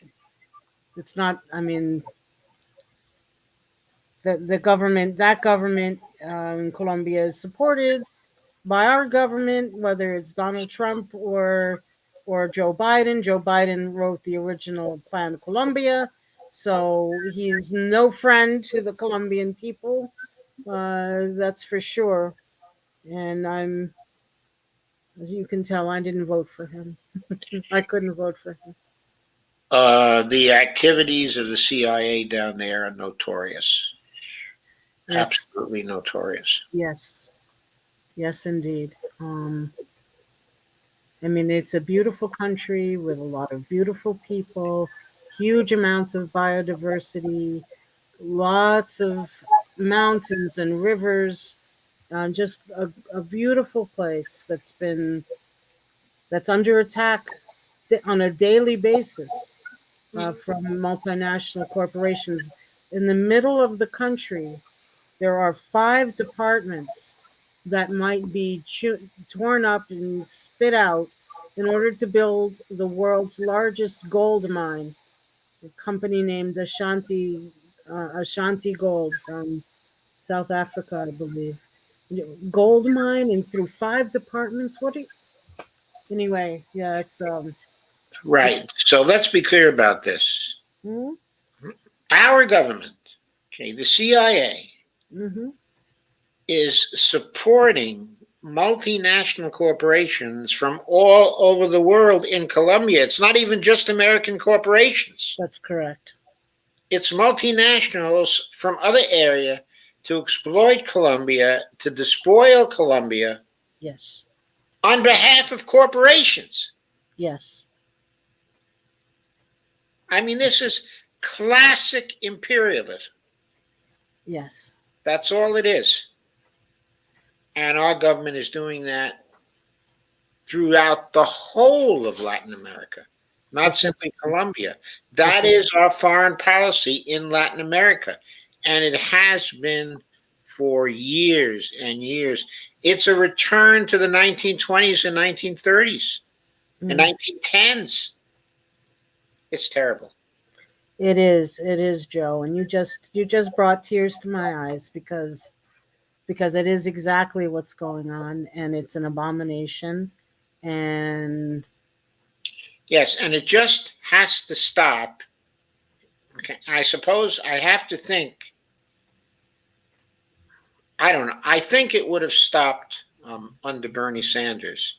it's not. I mean, the government, that government in Colombia is supported by our government, whether it's Donald Trump or Joe Biden. Joe Biden wrote the original Plan Colombia, so he's no friend to the Colombian people. That's for sure. And as you can tell, I didn't vote for him. I couldn't vote for him. The activities of the CIA down there are notorious, Yes, absolutely notorious. yes, yes, indeed. I mean, it's a beautiful country with a lot of beautiful people, huge amounts of biodiversity, lots of mountains and rivers, just a beautiful place that's under attack on a daily basis from multinational corporations. In the middle of the country, there are 5 departments that might be torn up and spit out in order to build the world's largest gold mine. A company named Ashanti Gold from South Africa, I believe. Gold mine and through 5 departments. Anyway? Yeah, it's Right. So let's be clear about this. mm-hmm, Our government, okay, the CIA, mm-hmm, is supporting multinational corporations from all over the world in Colombia. It's not even just American corporations. that's correct. It's multinationals from other area to exploit Colombia, to despoil Colombia Yes, on behalf of corporations. yes, I mean, this is classic imperialism. yes. That's all it is. And our government is doing that throughout the whole of Latin America, not This is simply Colombia. this That is is our foreign policy in Latin America. And it has been for years and years. It's a return to the 1920s and 1930s and mm, 1910s. It's terrible. it is, Joe, and you just brought tears to my eyes because it is exactly what's going on, and it's an abomination. And Yes, and it just has to stop. Okay, I suppose I have to think. I don't know. I think it would have stopped under Bernie Sanders,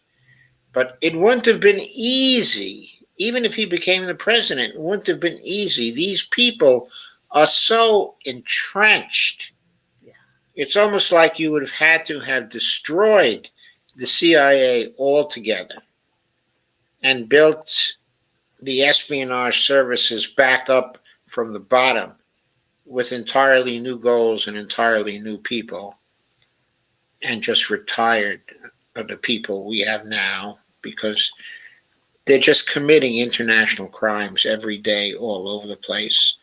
but it wouldn't have been easy. Even if he became the president, it wouldn't have been easy. These people are so entrenched. yeah, It's almost like you would have had to have destroyed the CIA altogether and built the espionage services back up from the bottom with entirely new goals and entirely new people, and just retired the people we have now, because they're just committing international crimes every day all over the place.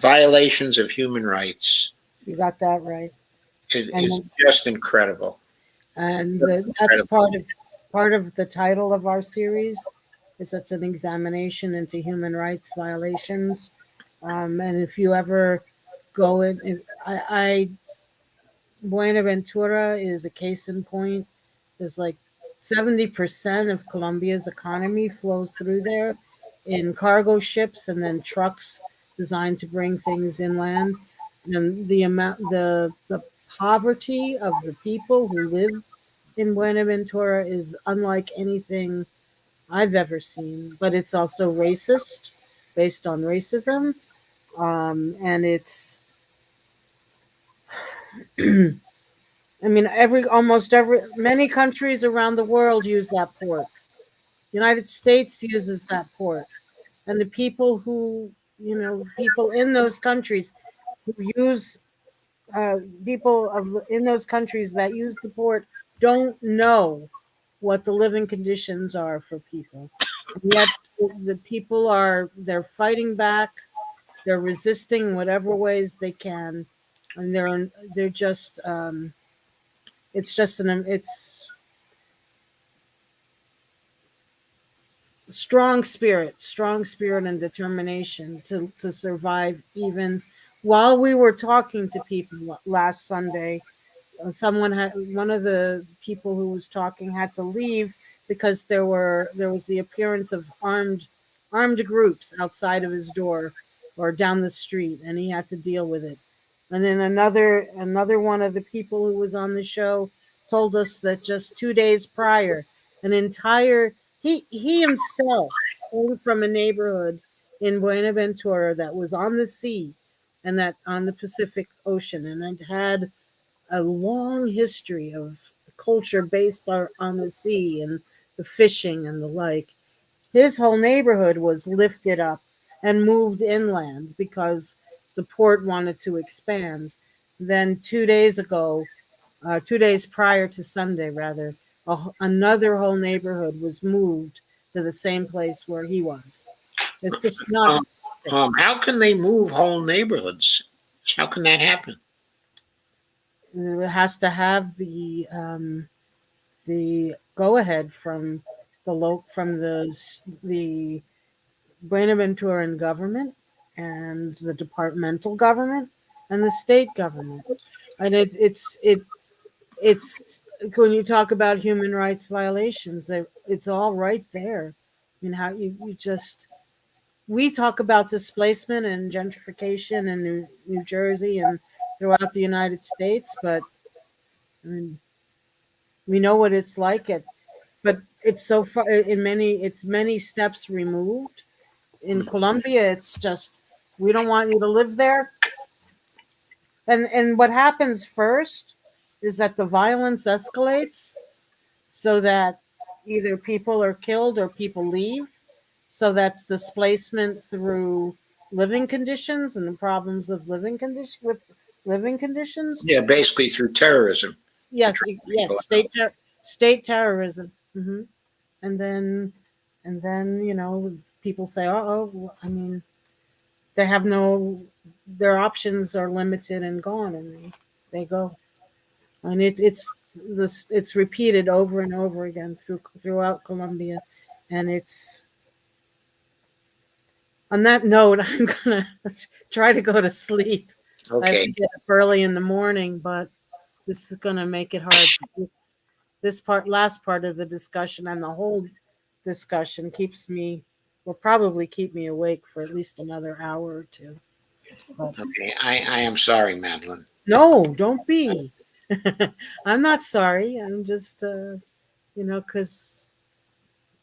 Violations of human rights. you got that right. It is And just incredible. that's Incredible. part of the title of our series, is it's an examination into human rights violations. And if you ever go in, Buenaventura is a case in point. There's like 70% of Colombia's economy flows through there in cargo ships and then trucks designed to bring things inland. And the poverty of the people who live in Buenaventura is unlike anything I've ever seen. But it's also racist, based on racism, and it's I mean, many countries around the world use that port. United States uses that port, and the people in those countries who use in those countries that use the port don't know what the living conditions are for people, and yet the people they're fighting back, they're resisting in whatever ways they can, and they're just it's strong spirit and determination to survive. Even while we were talking to people last Sunday, one of the people who was talking had to leave because there was the appearance of armed groups outside of his door or down the street, and he had to deal with it. And then another one of the people who was on the show told us that just 2 days prior, an entire he himself came from a neighborhood in Buenaventura that was on the sea, and that on the Pacific Ocean, and it had a long history of culture based on the sea and the fishing and the like. His whole neighborhood was lifted up and moved inland because the port wanted to expand. Then 2 days ago, 2 days prior to Sunday, rather, another whole neighborhood was moved to the same place where he was. It's just not. How can they move whole neighborhoods? How can that happen? It has to have the go ahead from the Buenaventuran government and the departmental government and the state government. And it's when you talk about human rights violations, it's all right there. I mean, how you just we talk about displacement and gentrification in New Jersey and throughout the United States, but I mean, we know what it's like. But it's so far it's many steps removed. In Colombia, it's just we don't want you to live there. And what happens first is that the violence escalates so that either people are killed or people leave. So that's displacement through living conditions and the problems of living conditions. Yeah, basically through terrorism. Yes, People yes, state terrorism. And then people say, "Oh, I mean, they have no, their options are limited and gone," and they go, and it's repeated over and over again throughout Colombia, and it's on that note, I'm gonna try to go to sleep. I have Okay. to get up early in the morning, but this is gonna make it hard. This last part of the discussion and the whole discussion will probably keep me awake for at least another hour or two. But Okay. I am sorry, Madeline. no, don't be. I'm not sorry. I'm just, because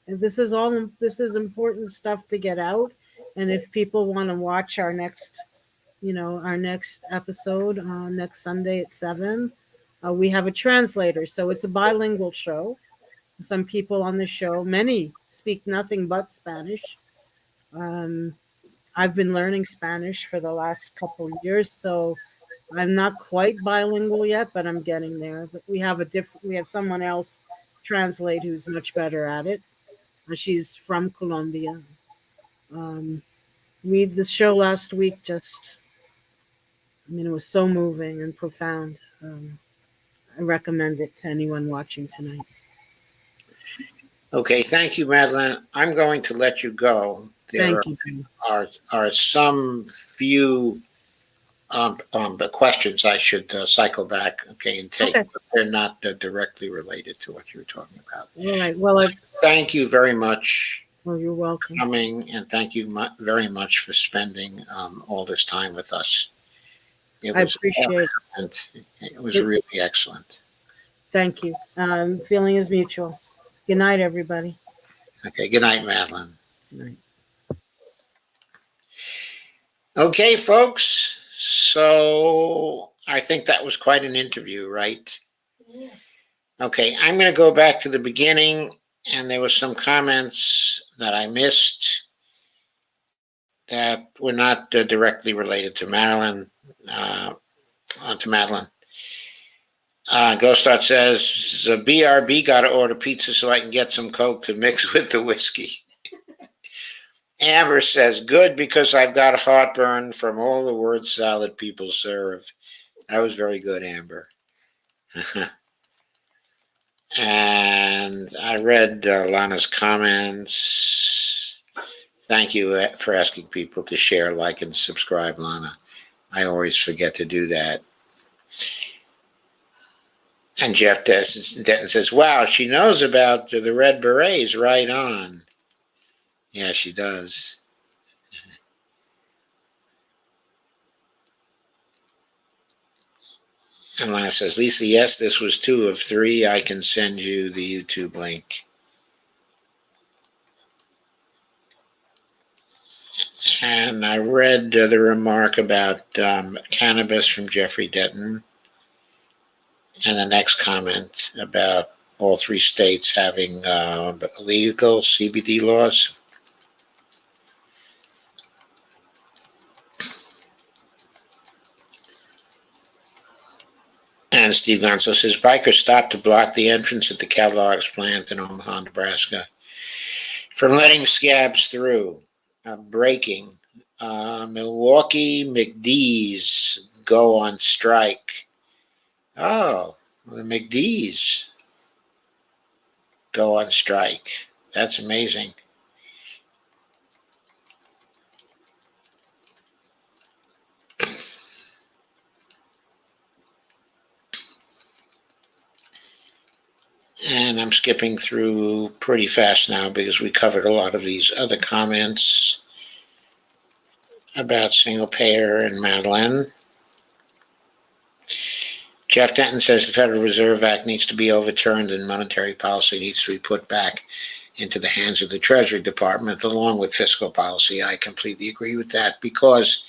this is important stuff to get out. And if people want to watch our next episode next Sunday at 7, we have a translator. So it's a bilingual show. Some people on the show, many speak nothing but Spanish. Um, I've been learning Spanish for the last couple of years, so I'm not quite bilingual yet, but I'm getting there. But we have someone else translate who's much better at it. She's from Colombia. Um, the show last week it was so moving and profound. I recommend it to anyone watching tonight. Okay. Thank you, Madeline. I'm going to let you go. There Thank you. are some few the questions I should cycle back, okay, and take. Okay. But they're not directly related to what you were talking about. All right. Well, Thank you very much you're welcome. for coming, and thank you very much for spending all this time with us. I appreciate it. It was really excellent. Thank you. Feeling is mutual. Good night, everybody. Okay, good night, Madeline. Good night. Okay, folks. So I think that was quite an interview, right? Yeah. Okay, I'm going to go back to the beginning, and there were some comments that I missed that were not directly related to Madeline. Ghostart says, the BRB got to order pizza so I can get some Coke to mix with the whiskey. Amber says, good, because I've got heartburn from all the word salad people serve. That was very good, Amber. And I read Lana's comments. Thank you for asking people to share, like, and subscribe, Lana. I always forget to do that. And Jeff Denton says, wow, she knows about the Red Berets, right on. Yeah, she does. And Lana says, Lisa, yes, this was 2 of 3. I can send you the YouTube link. And I read the remark about cannabis from Jeffrey Denton. And the next comment about all 3 states having legal CBD laws. And Steve Gonzo says, bikers stopped to block the entrance at the Kellogg's plant in Omaha, Nebraska from letting scabs through. Breaking. Milwaukee McDee's go on strike. Oh, the McDee's go on strike. That's amazing. And I'm skipping through pretty fast now because we covered a lot of these other comments about single payer and Madeline. Jeff Denton says the Federal Reserve Act needs to be overturned and monetary policy needs to be put back into the hands of the Treasury Department along with fiscal policy. I completely agree with that because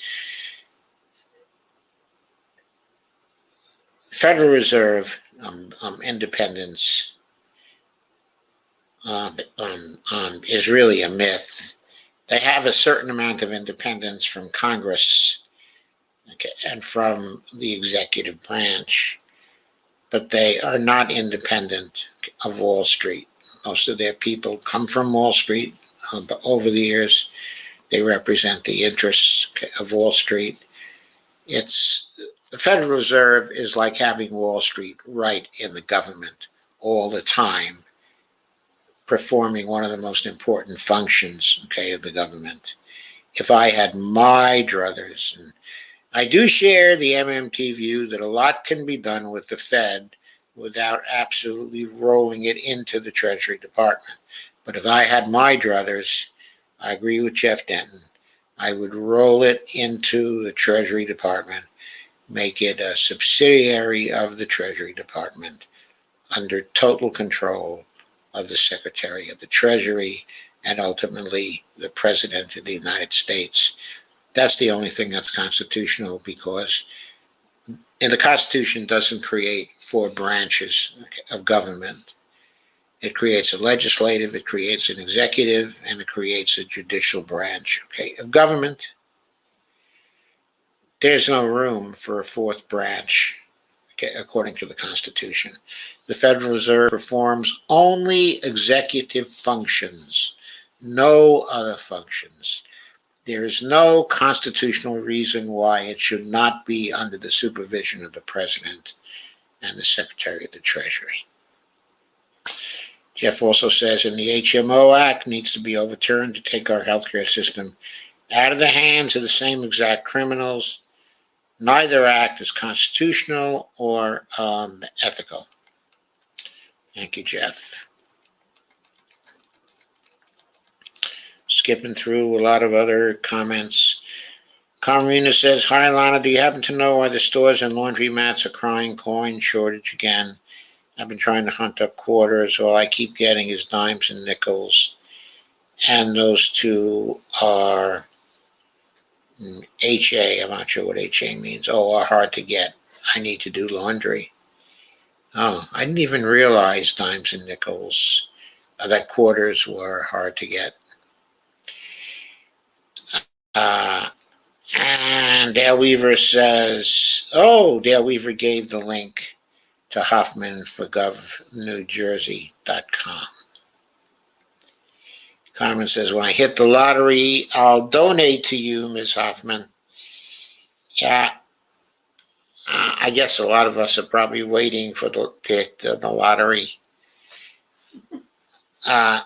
Federal Reserve independence is really a myth. They have a certain amount of independence from Congress, okay, and from the executive branch, but they are not independent of Wall Street. Most of their people come from Wall Street. Over the years, they represent the interests of Wall Street. The Federal Reserve is like having Wall Street right in the government all the time, performing one of the most important functions, okay, of the government. If I had my druthers, and I do share the MMT view that a lot can be done with the Fed without absolutely rolling it into the Treasury Department. But if I had my druthers, I agree with Jeff Denton, I would roll it into the Treasury Department, make it a subsidiary of the Treasury Department under total control of the Secretary of the Treasury and ultimately the President of the United States. That's the only thing that's constitutional because the Constitution doesn't create 4 branches of government. It creates a legislative, it creates an executive, and it creates a judicial branch, okay, of government. There's no room for a 4th branch, okay, according to the Constitution. The Federal Reserve performs only executive functions, no other functions. There is no constitutional reason why it should not be under the supervision of the President and the Secretary of the Treasury. Jeff also says, and the HMO Act needs to be overturned to take our healthcare system out of the hands of the same exact criminals. Neither act is constitutional or ethical. Thank you, Jeff. Skipping through a lot of other comments. Carmina says, hi, Lana, do you happen to know why the stores and laundromats are crying coin shortage again? I've been trying to hunt up quarters. All I keep getting is dimes and nickels. And those two are HA. I'm not sure what HA means. Oh, are hard to get. I need to do laundry. Oh, I didn't even realize dimes and nickels, that quarters were hard to get. And Dale Weaver says, Dale Weaver gave the link to Hoffman for govnewjersey.com. Carmen says, when I hit the lottery, I'll donate to you, Ms. Hoffman. Yeah, I guess a lot of us are probably waiting for the lottery.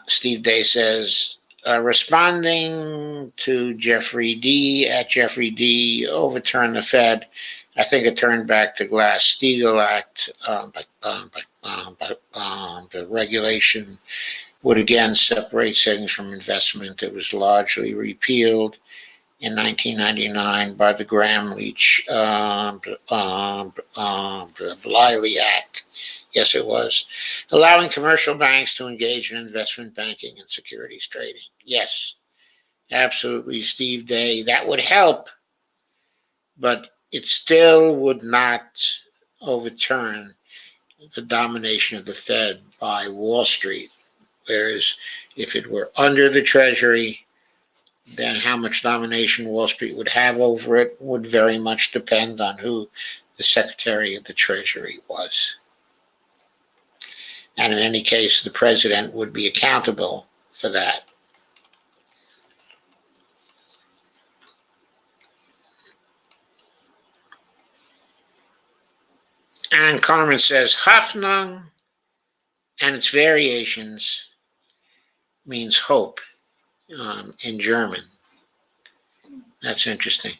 Steve Day says, responding to Jeffrey D. at Jeffrey D. overturn the Fed. I think it turned back to Glass-Steagall Act, the regulation would again separate savings from investment. It was largely repealed in 1999 by the Gramm-Leach Bliley Act. Yes, it was. Allowing commercial banks to engage in investment banking and securities trading. Yes, absolutely, Steve Day. That would help, but it still would not overturn the domination of the Fed by Wall Street. Whereas if it were under the Treasury, then how much domination Wall Street would have over it would very much depend on who the the Secretary of the Treasury was. And in any case, the president would be accountable for that. And Carmen says, Hoffnung and its variations means hope in German. That's interesting.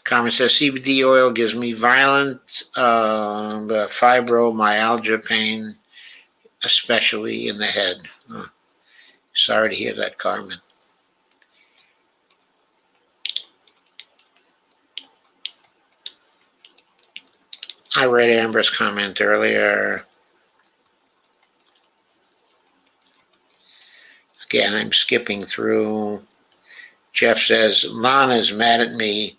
Carmen says, CBD oil gives me violent fibromyalgia pain, especially in the head. Oh, sorry to hear that, Carmen. I read Amber's comment earlier. Again, I'm skipping through. Jeff says, Lana's mad at me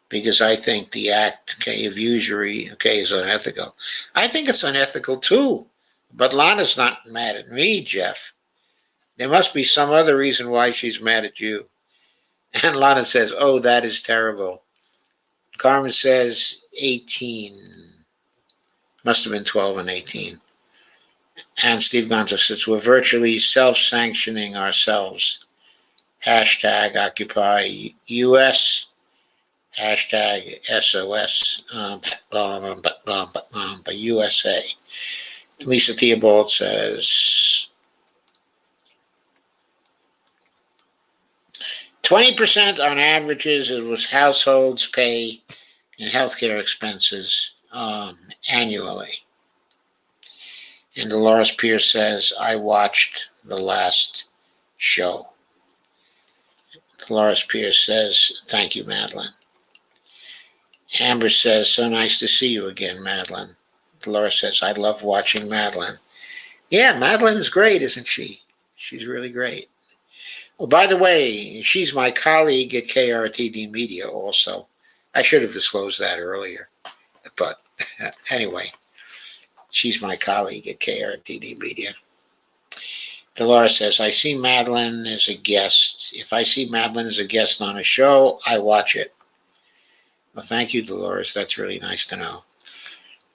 because I think the act of usury is unethical. I think it's unethical too, but Lana's not mad at me, Jeff. There must be some other reason why she's mad at you. And Lana says, oh, that is terrible. Carmen says 18. Must have been 12 and 18. And Steve Gonzo says, we're virtually self-sanctioning ourselves. Hashtag Occupy US. Hashtag SOS. USA. Lisa Theobald says, 20% on averages is what households pay in healthcare expenses annually. And Dolores Pierce says, I watched the last show. Dolores Pierce says, thank you, Madeline. Amber says, so nice to see you again, Madeline. Dolores says, I love watching Madeline. Yeah, Madeline is great, isn't she? She's really great. Well, by the way, she's my colleague at KRTD Media also. I should have disclosed that earlier. But anyway, she's my colleague at KRTD Media. Dolores says, I see Madeline as a guest. If I see Madeline as a guest on a show, I watch it. Well, thank you, Dolores. That's really nice to know.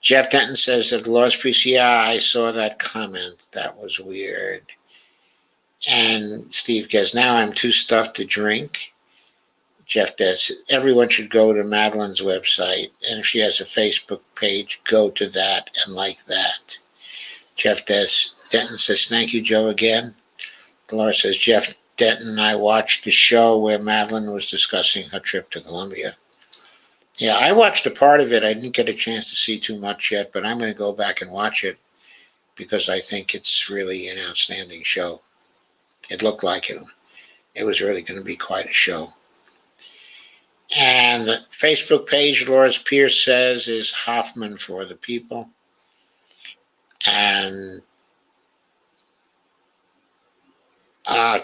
Jeff Denton says that Dolores Priest, yeah, I saw that comment. That was weird. And Steve goes, now I'm too stuffed to drink. Jeff does. Everyone should go to Madeline's website. And if she has a Facebook page, go to that and like that. Jeff Denton says, thank you, Joe, again. Dolores says, Jeff Denton and I watched the show where Madeline was discussing her trip to Colombia. Yeah, I watched a part of it. I didn't get a chance to see too much yet, but I'm going to go back and watch it because I think it's really an outstanding show. It looked like it was really going to be quite a show. And the Facebook page, Dolores Pierce says, is Hoffman for the People. And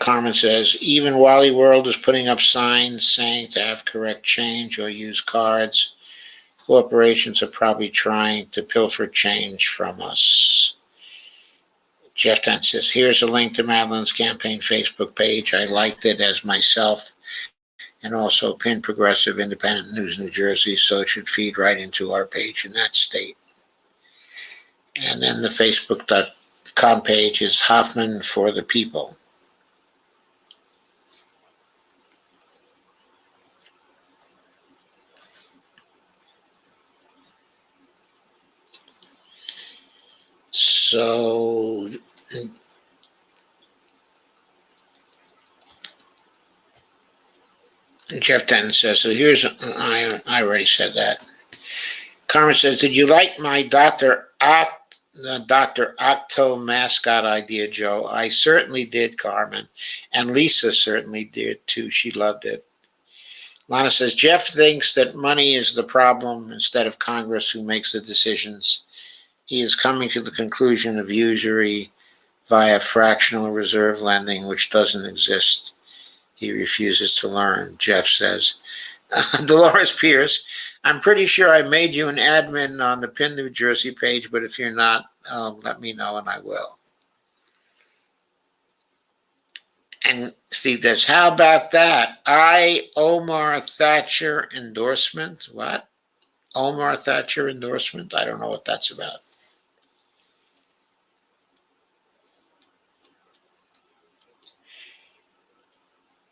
Carmen says, even Wally World is putting up signs saying to have correct change or use cards. Corporations are probably trying to pilfer change from us. Jeff Dent says, here's a link to Madeline's campaign Facebook page. I liked it as myself and also pinned Progressive Independent News New Jersey, so it should feed right into our page in that state. And then the Facebook.com page is Hoffman for the People. So Jeff Denton says, so here's, I already said that. Carmen says, did you like my Dr. Octo mascot idea, Joe? I certainly did, Carmen. And Lisa certainly did too. She loved it. Lana says, Jeff thinks that money is the problem instead of Congress who makes the decisions. He is coming to the conclusion of usury via fractional reserve lending, which doesn't exist. He refuses to learn, Jeff says. Dolores Pierce, I'm pretty sure I made you an admin on the Pin New Jersey page, but if you're not, let me know and I will. And Steve says, how about that? Omar Thatcher endorsement? What? Omar Thatcher endorsement. I don't know what that's about.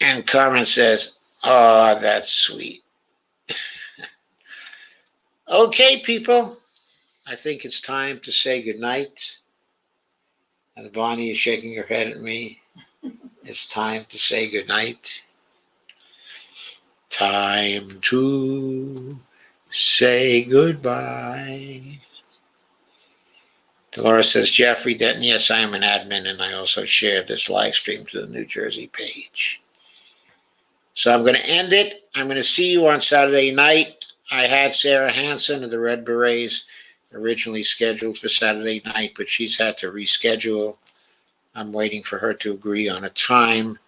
And Carmen says, oh, that's sweet. Okay, people, I think it's time to say goodnight. And Bonnie is shaking her head at me. It's time to say goodnight. Time to say goodbye. Dolores says, Jeffrey Denton, yes, I am an admin, and I also share this live stream to the New Jersey page. So I'm going to end it. I'm going to see you on Saturday night. I had Sarah Hansen of the Red Berets originally scheduled for Saturday night, but she's had to reschedule. I'm waiting for her to agree on a time.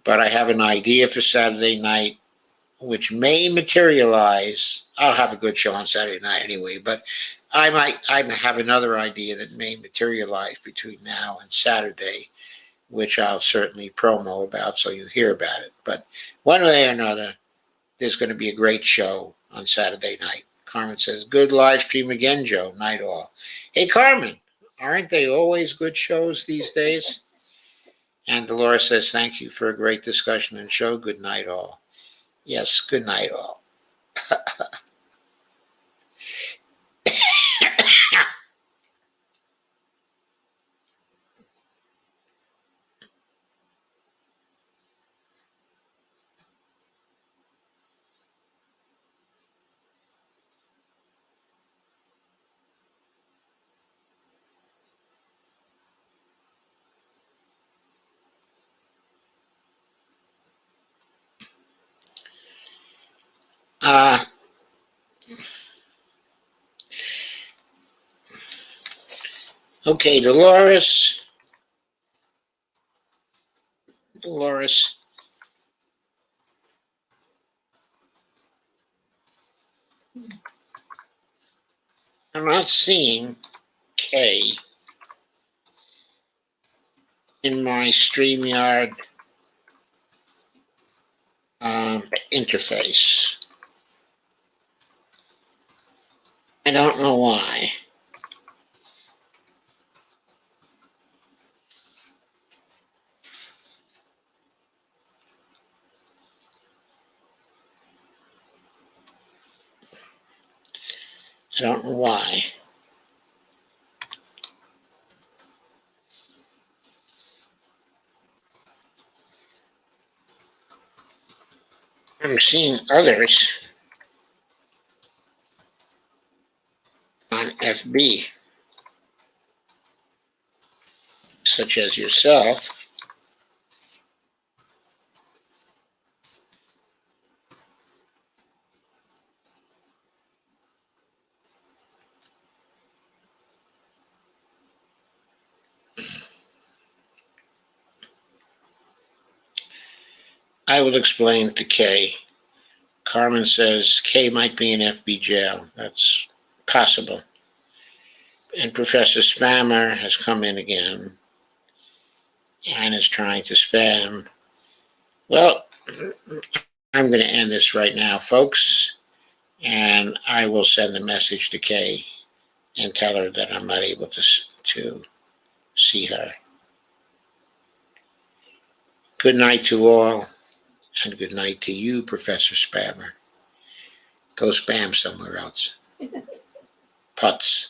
But I have an idea for Saturday night, which may materialize. I'll have a good show on Saturday night anyway, but I have another idea that may materialize between now and Saturday, which I'll certainly promo about so you hear about it. But one way or another, there's going to be a great show on Saturday night. Carmen says, good live stream again, Joe. Night all. Hey, Carmen, aren't they always good shows these days? And Dolores says, thank you for a great discussion and show. Good night all. Yes, good night all. Okay, Dolores, I'm not seeing Kay in my StreamYard interface. I don't know why. I don't know why. I'm seeing others on FB, such as yourself. I will explain to Kay. Carmen says Kay might be in FB jail. That's possible. And Professor Spammer has come in again and is trying to spam. Well, I'm going to end this right now, folks, and I will send a message to Kay and tell her that I'm not able to see her. Good night to all, and good night to you, Professor Spammer. Go spam somewhere else. Putz.